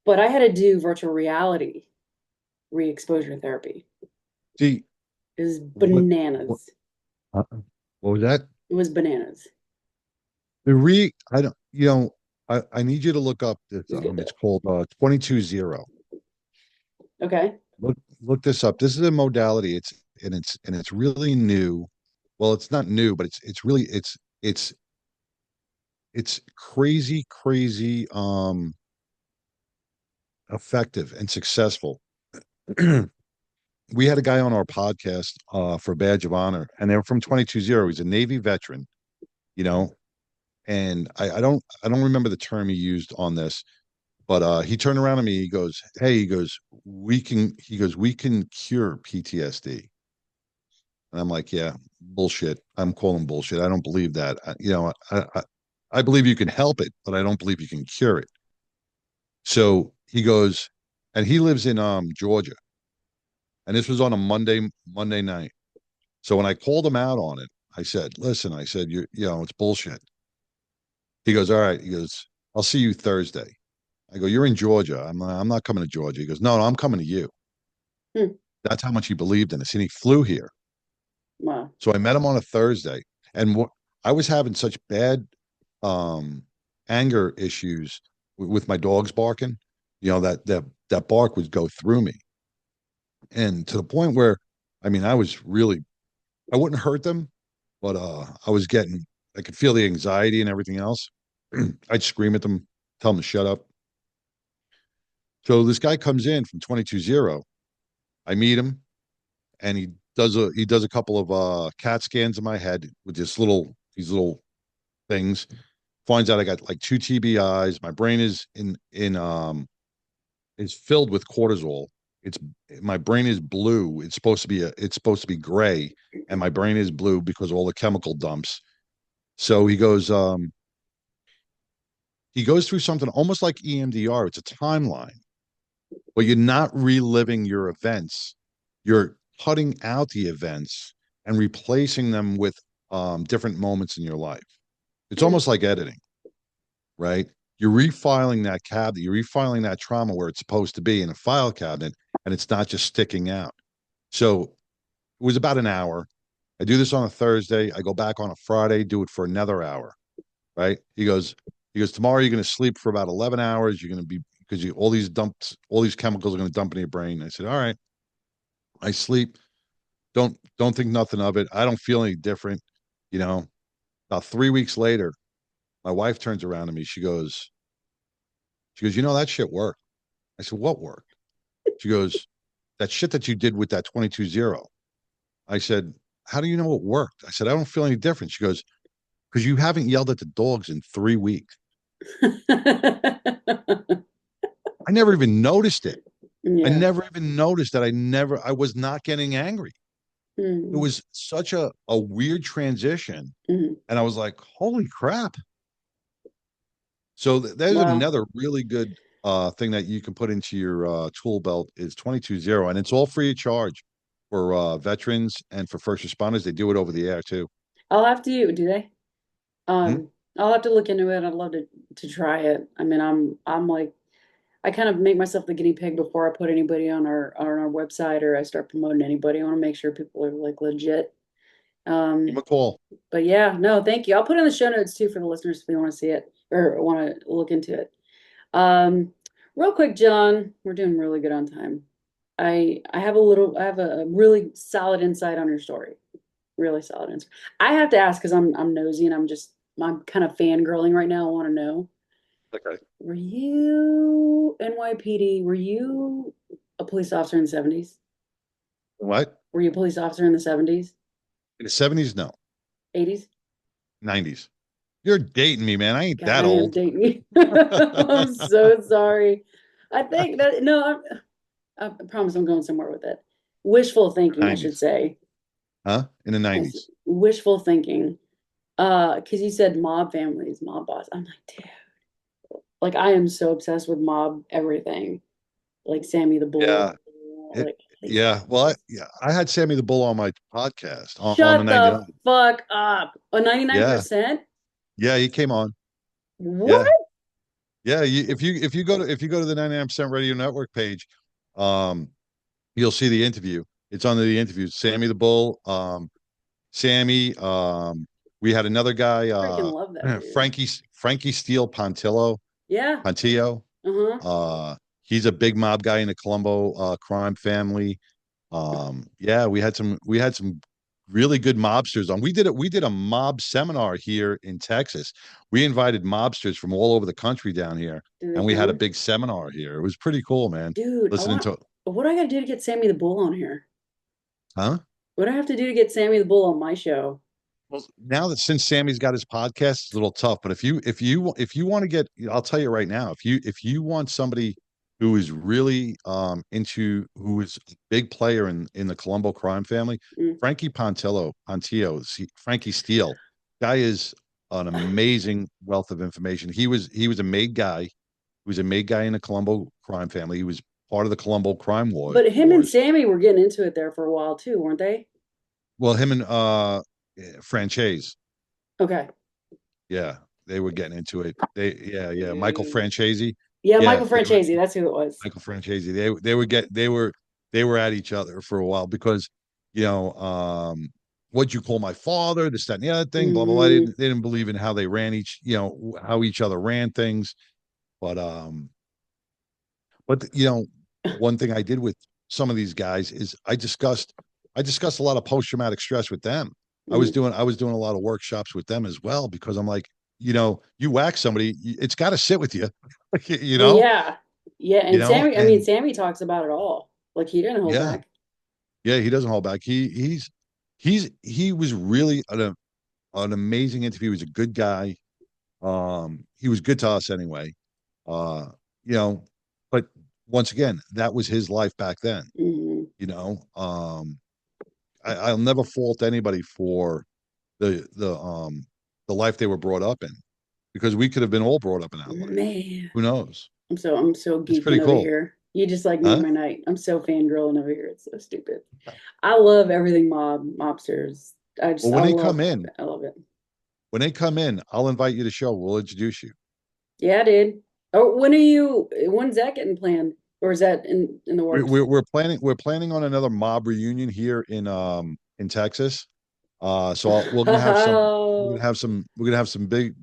But I had to do virtual reality re-exposure therapy. See, It was what, bananas. what was that? It was bananas. I don't, I need you to look up this. It's called 22-0. Okay. Look this up. This is a modality. It's really new. Well, it's not new, but it's crazy effective and successful. we had a guy on our podcast for Badge of Honor, and they were from 220. He's a Navy veteran, you know, and I don't remember the term he used on this, but he turned around to me. He goes, "Hey," we can cure PTSD." And I'm like, "Yeah, bullshit. I'm calling bullshit. I don't believe that. I believe you can help it, but I don't believe you can cure it." So he goes, and he lives in Georgia, and this was on a Monday night. So when I called him out on it, I said, "Listen," I said, it's bullshit." He goes, "All right." He goes, "I'll see you Thursday." I go, "You're in Georgia. I'm not coming to Georgia." He goes, "No, no, I'm coming to you." Hmm. That's how much he believed in us. And he flew here. Wow. So I met him on a Thursday. And I was having such bad um, anger issues with my dogs barking, that bark would go through me. And to the point where, I mean, I wouldn't hurt them, but I could feel the anxiety and everything else. I'd scream at them, tell them to shut up. So this guy comes in from 220. I meet him, and he does a couple of CAT scans in my head with these little things. Finds out I got like two TBIs. My brain is filled with cortisol. It's My brain is blue. It's supposed to be gray, and my brain is blue because of all the chemical dumps. So he goes through something almost like EMDR. It's a timeline, but you're not reliving your events. You're cutting out the events and replacing them with different moments in your life. It's Hmm. almost like editing, right? You're refiling that cabinet, you're refiling that trauma where it's supposed to be in a file cabinet, and it's not just sticking out. So it was about an hour. I do this on a Thursday. I go back on a Friday, do it for another hour, right? He goes, "Tomorrow you're going to sleep for about 11 hours. You're going to be, because all these chemicals are going to dump in your brain." I said, "All right." I sleep. Don't think nothing of it. I don't feel any different. You know, about 3 weeks later, my wife turns around to me. She goes, "That shit worked." I said, "What worked?" She goes, "That shit that you did with that 22-0." I said, "How do you know it worked?" I said, "I don't feel any different." She goes, "Because you haven't yelled at the dogs in 3 weeks." I never even noticed it. I Yeah. never even noticed that I was not getting angry. It Hmm. was such a weird transition. Hmm. And I was like, "Holy crap." So there's Wow. another really good thing that you can put into your tool belt is 22-0, and it's all free of charge for veterans and for first responders. They do it over the air too. I'll have to, do they? Hmm? I'll have to look into it. I'd love to try it. I mean, I'm like I kind of make myself the guinea pig before I put anybody on our website or I start promoting anybody. I want to make sure people are like legit. Give them Um, a call. but yeah, no, thank you. I'll put it in the show notes too for the listeners if they want to see it or want to look into it. Um, real quick, John, we're doing really good on time. I have a really solid insight on your story. Really solid insight. I have to ask because I'm nosy and I'm kind of fangirling right now. I want to know. Okay. Were you NYPD? Were you a police officer in the 70s? What? Were you a police officer in the 70s, In the 70s? No. 80s? 90s. You're dating me, man. I ain't God, that I am old. dating you. I'm so sorry. I think that no, I promise I'm going somewhere with it. Wishful thinking, I should 90s. say. Huh? In the I s- 90s. Wishful thinking. Because you said mob families, mob boss. I'm like, dude, like I am so obsessed with mob everything. Like Sammy the Bull. Yeah. It, Like police yeah. Well, officers. I had Sammy the Bull on my podcast on the Shut the 99. fuck up. A Yeah. 99%? Yeah. He came on. What? Yeah. Yeah. If you go to the 99% Radio Network page, um, you'll see the interview. It's on the interview. Sammy the Bull. Sammy. We had another guy, Freaking love that dude. Frankie Steele Yeah. Pontillo. Uh-huh. Uh, he's a big mob guy in the Colombo crime family. Yeah, we had some really good mobsters on. We did a mob seminar here in Texas. We invited mobsters from all over the country down here, Did they and we had a come? big seminar here. It was pretty cool, man. Dude, Listening to what do I gotta do to get Sammy the Bull on here? Huh? What do I have to do to get Sammy the Bull on my show? Well, now that since Sammy's got his podcast, it's a little tough. But if you want to get, I'll tell you right now, if you want somebody who is really into who is a big player in the Colombo crime family, Mm. Frankie Pontillo, Frankie Steele, guy is an amazing wealth of information. He was a made guy. He was a made guy in the Colombo crime family. He was part of the Colombo crime But him and wars. Sammy were getting into it there for a while too, weren't they? Well, him and Franchise. Okay. Yeah, they were getting into it. Yeah. Michael Mm. Franchese. Yeah, Yeah, Michael they were Franchese, that's who it was. Michael Franchese. They were at each other for a while because you know what'd you call my father, this, that, and the other thing, blah blah blah. Hmm. They didn't believe in how they ran how each other ran things. But one thing I did with some of these guys is I discussed a lot of post traumatic stress with them. Mm. I was doing a lot of workshops with them as well because I'm like, you whack somebody, it's got to sit with you, you Well, know, yeah. Yeah, and Sammy, I mean, and Sammy talks about it all. Like he didn't hold yeah, back. yeah, he doesn't hold back. He was really an amazing interview. He was a good guy. He was good to us anyway. Uh, you know, but once again, that was his life back then. Hmm. You know, I'll never fault anybody for the life they were brought up in because we could have been all brought up in that life. Man, Who knows? I'm so It's pretty geeking over cool, here. You just like made huh? my night. I'm so fangirling over here. It's so stupid. I love everything mobsters. Well, I love it. I love it. when they come in, I'll invite you to the show. We'll introduce you. Yeah, dude. Oh, when's that getting planned? Or is that in the We're, works? we're, we're planning we're planning on another mob reunion here in Texas. So we're gonna have some big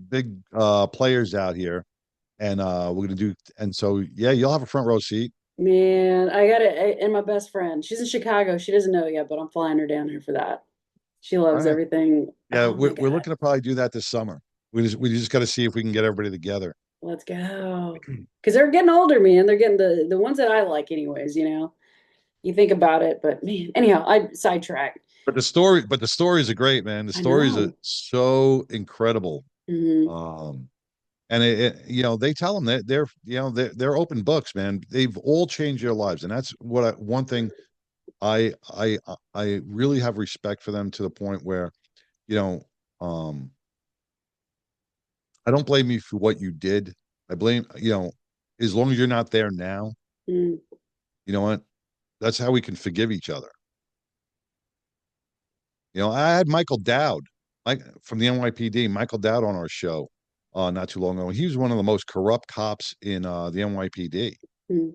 players out here, and we're gonna do and so yeah, you'll have a front row seat. Man, I got it. And my best friend, she's in Chicago. She doesn't know yet, but I'm flying her down here for that. She All loves right. everything. Yeah, Oh my we're God. looking to probably do that this summer. We just got to see if we can get everybody together. Let's go. Because they're getting older, man. They're getting the ones that I like, anyways, you know. You think about it, but man, anyhow, I sidetracked. But the stories are great, man. The I stories are know. so incredible. Hmm. Um, and they tell them that they're open books, man. They've all changed their lives, and that's one thing I really have respect for them to the point where you know, um, I don't blame you for what you did. I blame as long as you're not there now, Mm. you know what? That's how we can forgive each other. I had Michael Dowd, like from the NYPD, Michael Dowd on our show not too long ago. He was one of the most corrupt cops in the NYPD, Mm.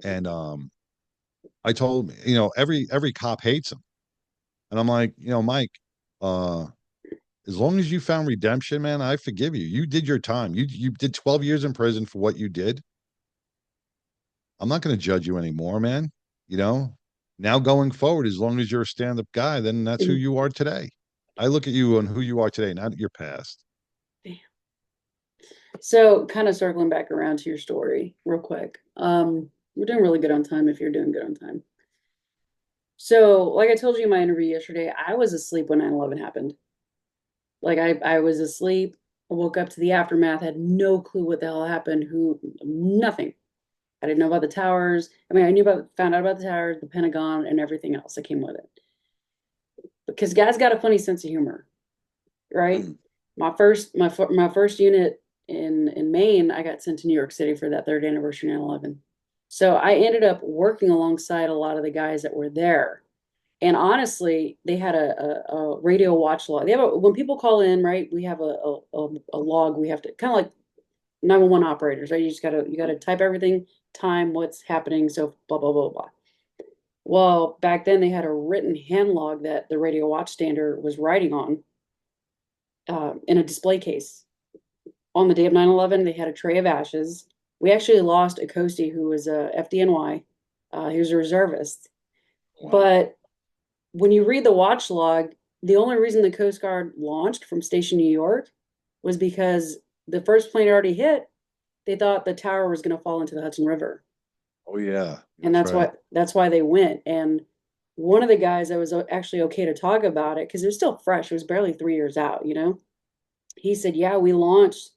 and I told him, every cop hates him. And I'm like, Mike, uh, as long as you found redemption, man, I forgive you. You did your time. You did 12 years in prison for what you did. I'm not going to judge you anymore, man. You know, now going forward, as long as you're a stand-up guy, then that's who Mm. you are today. I look at you and who you are today, not your past. So, kind of circling back around to your story real quick. We're doing really good on time if you're doing good on time. So, like I told you in my interview yesterday, I was asleep when 9/11 happened. Like I was asleep. I woke up to the aftermath, had no clue what the hell happened, nothing. I didn't know about the towers. I mean, found out about the towers, the Pentagon, and everything else that came with it. Because guys got a funny sense of humor, right? My first unit in Maine, I got sent to New York City for that third anniversary 9/11. So I ended up working alongside a lot of the guys that were there. And honestly, they had a radio watch log. When people call in, right? We have a log. We have to kind of like 911 operators, right? You gotta type everything, time, what's happening, so blah blah blah blah. Well, back then they had a written hand log that the radio watch stander was writing on in a display case. On the day of 9/11, they had a tray of ashes. We actually lost a Coastie who was a FDNY. He was a reservist. Wow. But when you read the watch log, the only reason the Coast Guard launched from Station New York was because the first plane already hit. They thought the tower was going to fall into the Hudson River, Oh yeah, and that's right. that's why they went. And one of the guys that was actually okay to talk about it because it was still fresh. It was barely 3 years out, you know. He said, "Yeah, we launched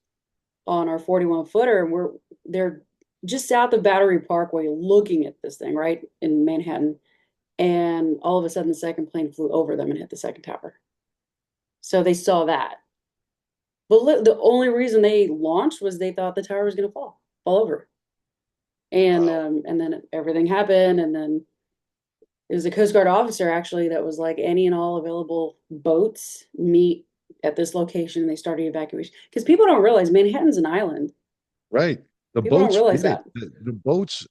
on our 41 footer, and they're just south of Battery Parkway, looking at this thing right in Manhattan, and all of a sudden the second plane flew over them and hit the second tower. So they saw that, but the only reason they launched was they thought the tower was going to fall over, Wow. and then everything happened, and then it was a Coast Guard officer actually that was like, any and all available boats meet at this location, and they started evacuation because people don't realize Manhattan's an island. Right. The People don't boats, realize yeah, that. the boats,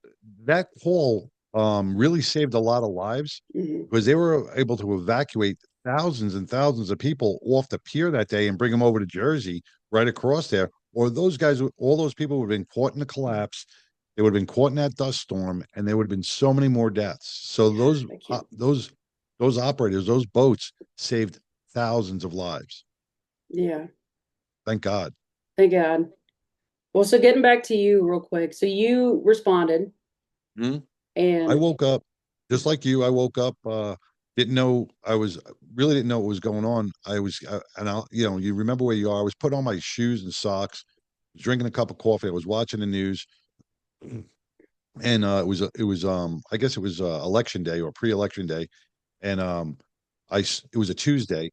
that call really saved a lot of lives Hmm. because they were able to evacuate thousands and thousands of people off the pier that day and bring them over to Jersey right across there. Or those guys, all those people would have been caught in the collapse. They would have been caught in that dust storm, and there would have been so many more deaths. So I can't. those operators, those boats saved thousands of lives. Yeah, Thank God. thank God. Well, so getting back to you real quick. So you responded I and woke up just like you. I woke up, didn't know I was really didn't know what was going on. I was, and I, you remember where you are. I was putting on my shoes and socks, was drinking a cup of coffee. I was watching the news, and I guess it was election day or pre-election day, and it was a Tuesday,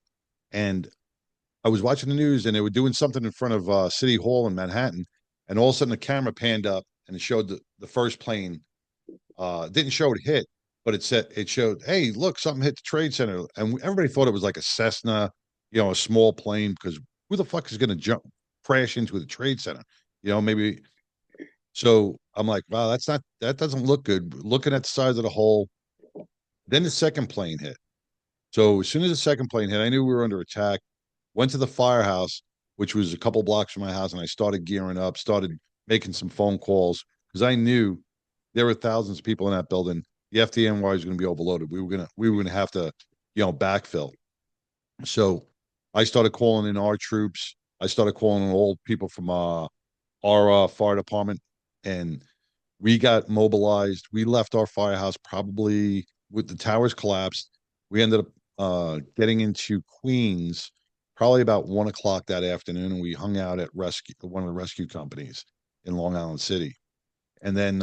and I was watching the news, and they were doing something in front of City Hall in Manhattan, and all of a sudden the camera panned up, and it showed the first plane didn't show it hit, but it showed, hey, look, something hit the trade center, and everybody thought it was like a Cessna, a small plane, because who the fuck is going to jump crash into the trade center? Maybe. So I'm like, wow, that doesn't look good. Looking at the size of the hole, then the second plane hit. So as soon as the second plane hit, I knew we were under attack. Went to the firehouse, which was a couple blocks from my house, and I started gearing up, started making some phone calls because I knew there were thousands of people in that building. The FDNY was going to be overloaded. We were gonna have to, backfill. So I started calling in our troops. I started calling in all people from our fire department, and we got mobilized. We left our firehouse probably with the towers collapsed. We ended up getting into Queens probably about 1 o'clock that afternoon, and we hung out at one of the rescue companies in Long Island City. And then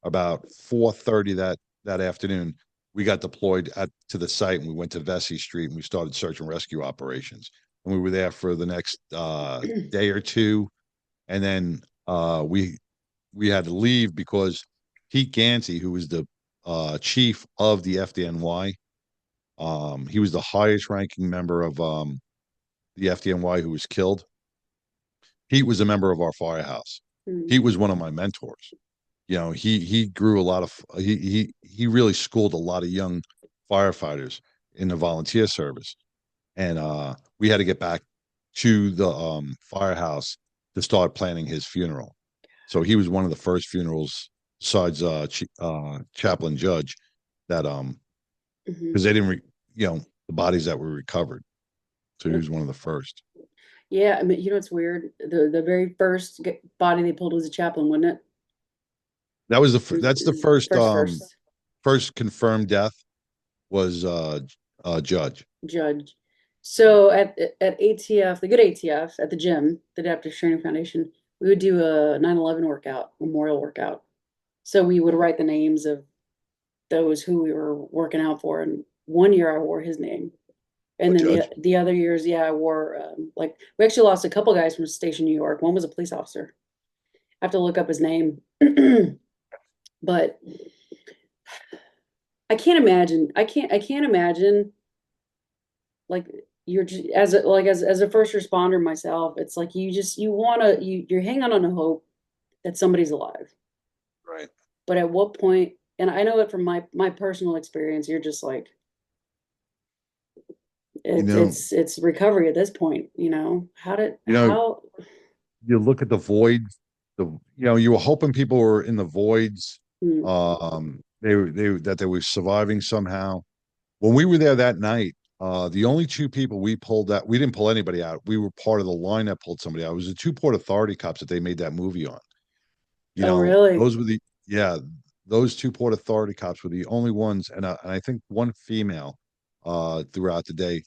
about 4:30 that afternoon, we got deployed to the site, and we went to Vesey Street, and we started search and rescue operations. And we were there for the next day or two, and then we had to leave because Pete Gansey, who was the chief of the FDNY, he was the highest ranking member of the FDNY who was killed. Pete was a member of our firehouse. mm, Pete was one of my mentors. He grew a lot of he really schooled a lot of young firefighters in the volunteer service, and we had to get back to the firehouse to start planning his funeral. So he was one of the first funerals besides chaplain judge that mhm. because they didn't the bodies that were recovered, so he Yep. was one of the first. Yeah, I mean, it's weird. The very first body they pulled was a chaplain, wasn't it? That's the Is first first confirmed death was judge. judge. So at ATF, the good ATF at the gym, the Adaptive Training Foundation, we would do a 9/11 workout, memorial workout. So we would write the names of those who we were working out for. And one year I wore his name. And A then the judge. the other years, yeah, I wore like we actually lost a couple guys from Station New York. One was a police officer. I have to look up his name. But I can't imagine like as a first responder myself, it's like you wanna you're hanging on a hope that somebody's alive. Right. But at what point, and I know it from my personal experience, you're just like You it's know, it's it's recovery at this point, you know, how you look at the voids, you were hoping people were in the voids, hmm, that they were surviving somehow. When we were there that night, the only two people we didn't pull anybody out. We were part of the line that pulled somebody out. It was the two Port Authority cops that they made that movie on. oh really? Those were yeah. those two Port Authority cops were the only ones, and I think one female throughout the day.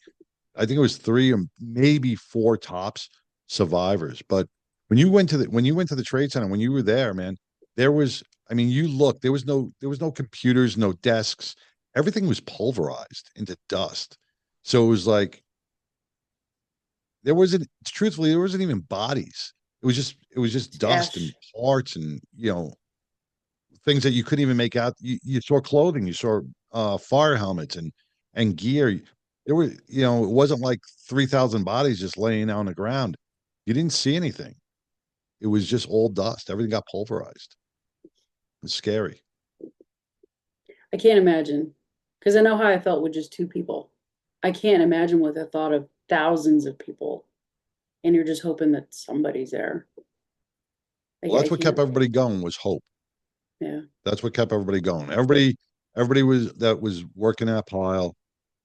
I think it was three or maybe four tops survivors. But when you went to the trade center, when you were there, man, there was, I mean, you look, there was no computers, no desks. Everything was pulverized into dust. So it was like there wasn't, truthfully, there wasn't even bodies. It was just dust and Ash. parts and, you know, things that you couldn't even make out. You saw clothing, you saw fire helmets and gear. There were, you know, it wasn't like 3,000 bodies just laying out on the ground. You didn't see anything. It was just all dust. Everything got pulverized. It's scary. I can't imagine because I know how I felt with just two people. I can't imagine with the thought of thousands of people and you're just hoping that somebody's there. Well, I that's what kept can't. everybody going was hope. Yeah. That's what kept everybody going. Everybody was that was working that pile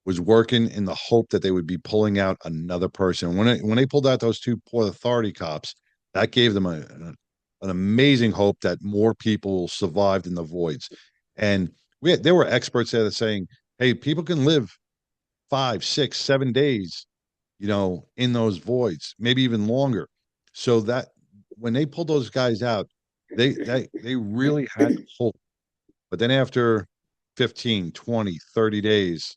was working in the hope that they would be pulling out another person. When they pulled out those two Port Authority cops, that gave them an amazing hope that more people survived in the voids. And there were experts there that saying, "Hey, people can live 5, 6, 7 days, you know, in those voids, maybe even longer." So that when they pulled those guys out, they really had hope. But then after 15, 20, 30 days,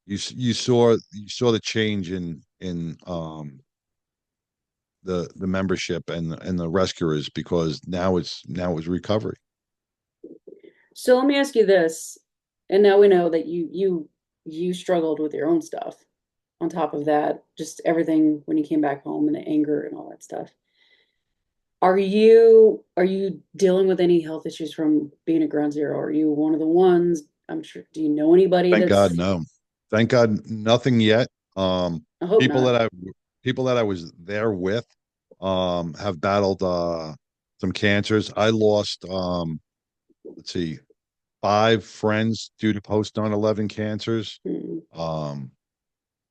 you saw the change in the membership and the rescuers because now it's recovery. So let me ask you this, and now we know that you struggled with your own stuff. On top of that, just everything when you came back home and the anger and all that stuff. Are you dealing with any health issues from being at Ground Zero? Are you one of the ones? I'm sure. Do you know anybody Thank God, that's? no. Thank God, nothing yet. I hope People not. that I people that I was there with have battled some cancers. I lost let's see, 5 friends due to post 9/11 cancers. Mm, Um,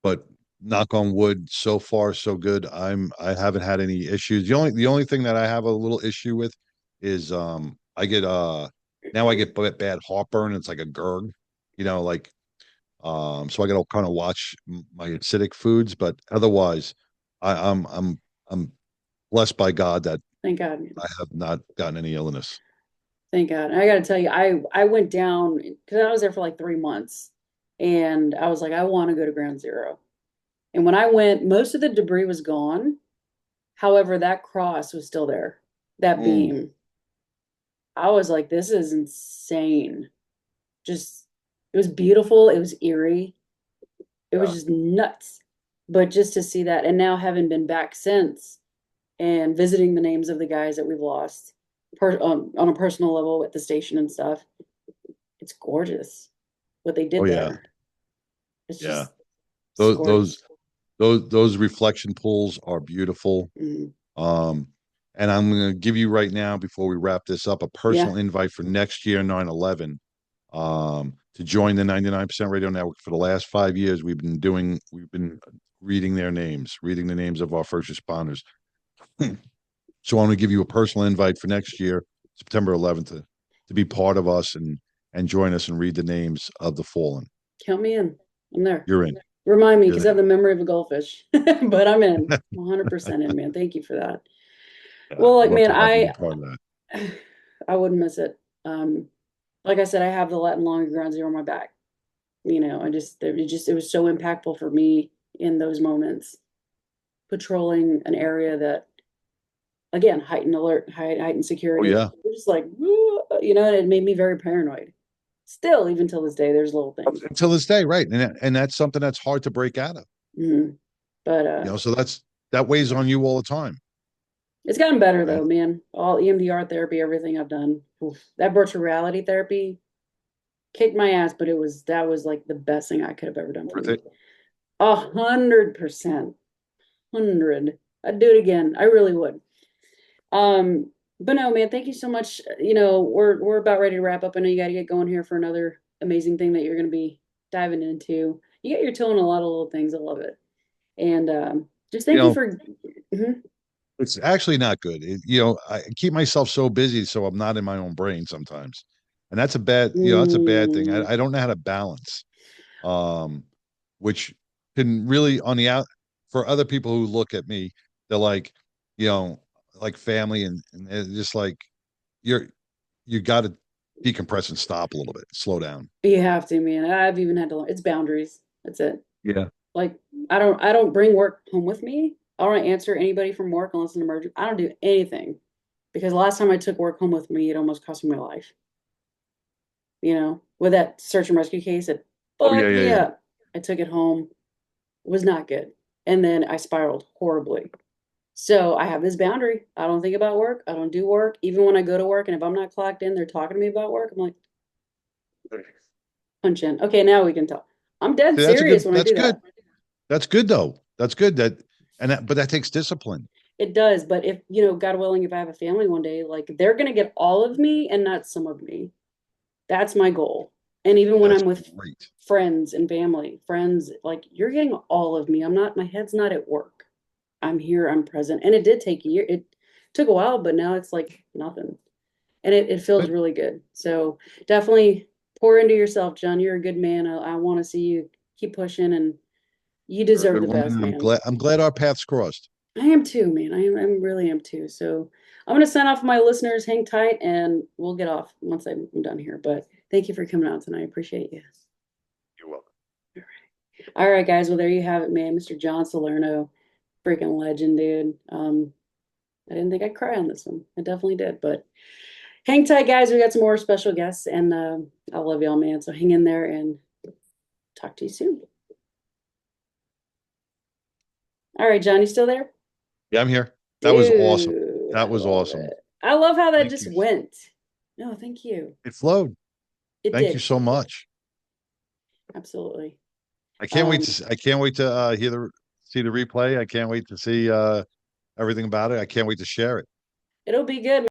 but knock on wood, so far so good. I haven't had any issues. The only thing that I have a little issue with is I get now I get bad heartburn. It's like a gurg, you know, like so I got to kind of watch my acidic foods, but otherwise I'm blessed by God that thank God. I have not gotten any illness. Thank God. I got to tell you, I went down because I was there for like 3 months, and I was like, I want to go to Ground Zero. And when I went, most of the debris was gone. However, that cross was still there, that Mm, beam. I was like, this is insane. Just, it was beautiful. It was eerie. It was yeah. just nuts. But just to see that, and now having been back since and visiting the names of the guys that we've lost on a personal level at the station and stuff, it's gorgeous what they Oh did yeah. there. It's Yeah. just, it's Those those gorgeous. those reflection pools are beautiful. Mhm. Um, and I'm going to give you right now, before we wrap this up, a Yeah, personal invite for next year, 9/11, to join the 99% Radio Network. For the last 5 years, we've been reading their names, reading the names of our first responders. So I'm going to give you a personal invite for next year, September 11th, to be part of us and join us and read the names of the fallen. count me in. I'm there. You're in. Remind me You're because I have there. the memory of a goldfish, but I'm in 100% in, man. Thank you for that. Yeah, Well, I'd like, love man, to have you be part of that. I wouldn't miss it. Like I said, I have the Latin Long Ground Zero on my back. It was so impactful for me in those moments, patrolling an area that, again, heightened alert, heightened Oh security. yeah. We're just like, and it made me very paranoid. Still, even till this day, there's little things. Until this day, right? And that's something that's hard to break out of. Mhm. But You know, so that weighs on you all the time, it's gotten better right? though, man. All EMDR therapy, everything I've done. Oof. That virtual reality therapy kicked my ass, but that was like the best thing I could have ever done for Worth me. it. 100%. 100. I'd do it again. I really would. Um, but no, man, thank you so much. We're about ready to wrap up. I know you got to get going here for another amazing thing that you're going to be diving into. You got your toe in a lot of little things. I love it. And just You thank you know, for. Mhm. It's actually not good. I keep myself so busy so I'm not in my own brain sometimes. And that's a bad thing. Mm, I don't know how to balance. Um, which can really on the out for other people who look at me, they're like, you know, like family and they're just like you're you got to decompress and stop a little bit, slow down. you have to, man. I've even had to learn. It's boundaries. That's it. Yeah. Like I don't bring work home with me. I don't answer anybody from work unless it's an emergency. I don't do anything because the last time I took work home with me, it almost cost me my life. With that search and rescue case, it Oh yeah, fucked yeah, me yeah. up. I took it home, was not good. And then I spiraled horribly. So I have this boundary. I don't think about work. I don't do work. Even when I go to work and if I'm not clocked in, they're talking to me about work. I'm like, punch in. Okay, now we can talk. I'm dead See, serious when I that's do good. that. That's good though. That's good. But that takes discipline. It does. But if, God willing, if I have a family one day, like they're going to get all of me and not some of me. That's my goal. And even when That's I'm with great. friends and family, friends, like you're getting all of me. My head's not at work. I'm here, I'm present. And it did take a year. It took a while, but now it's like nothing. And it feels Good. really good. So definitely pour into yourself, John. You're a good man. I want to see you keep pushing and you You're a deserve good the woman, best, and man. I'm glad our paths crossed. I am too, man. I really am too. So I'm gonna sign off my listeners. Hang tight, and we'll get off once I'm done here. But thank you for coming out tonight. I appreciate you. You're welcome. All right, guys. Well, there you have it, man. Mr. John Salerno, freaking legend, dude. I didn't think I'd cry on this one. I definitely did. But hang tight, guys. We got some more special guests, and I love y'all, man. So hang in there, and talk to you soon. All right, John, you still there? Yeah, I'm here. That was awesome. Dude, I That was love awesome. it. I love how that Thank just you. went. No, thank you. It flowed. It Thank you did. so much. Absolutely. I can't wait to see the replay. I can't wait to see everything about it. I can't wait to share it. It'll be good.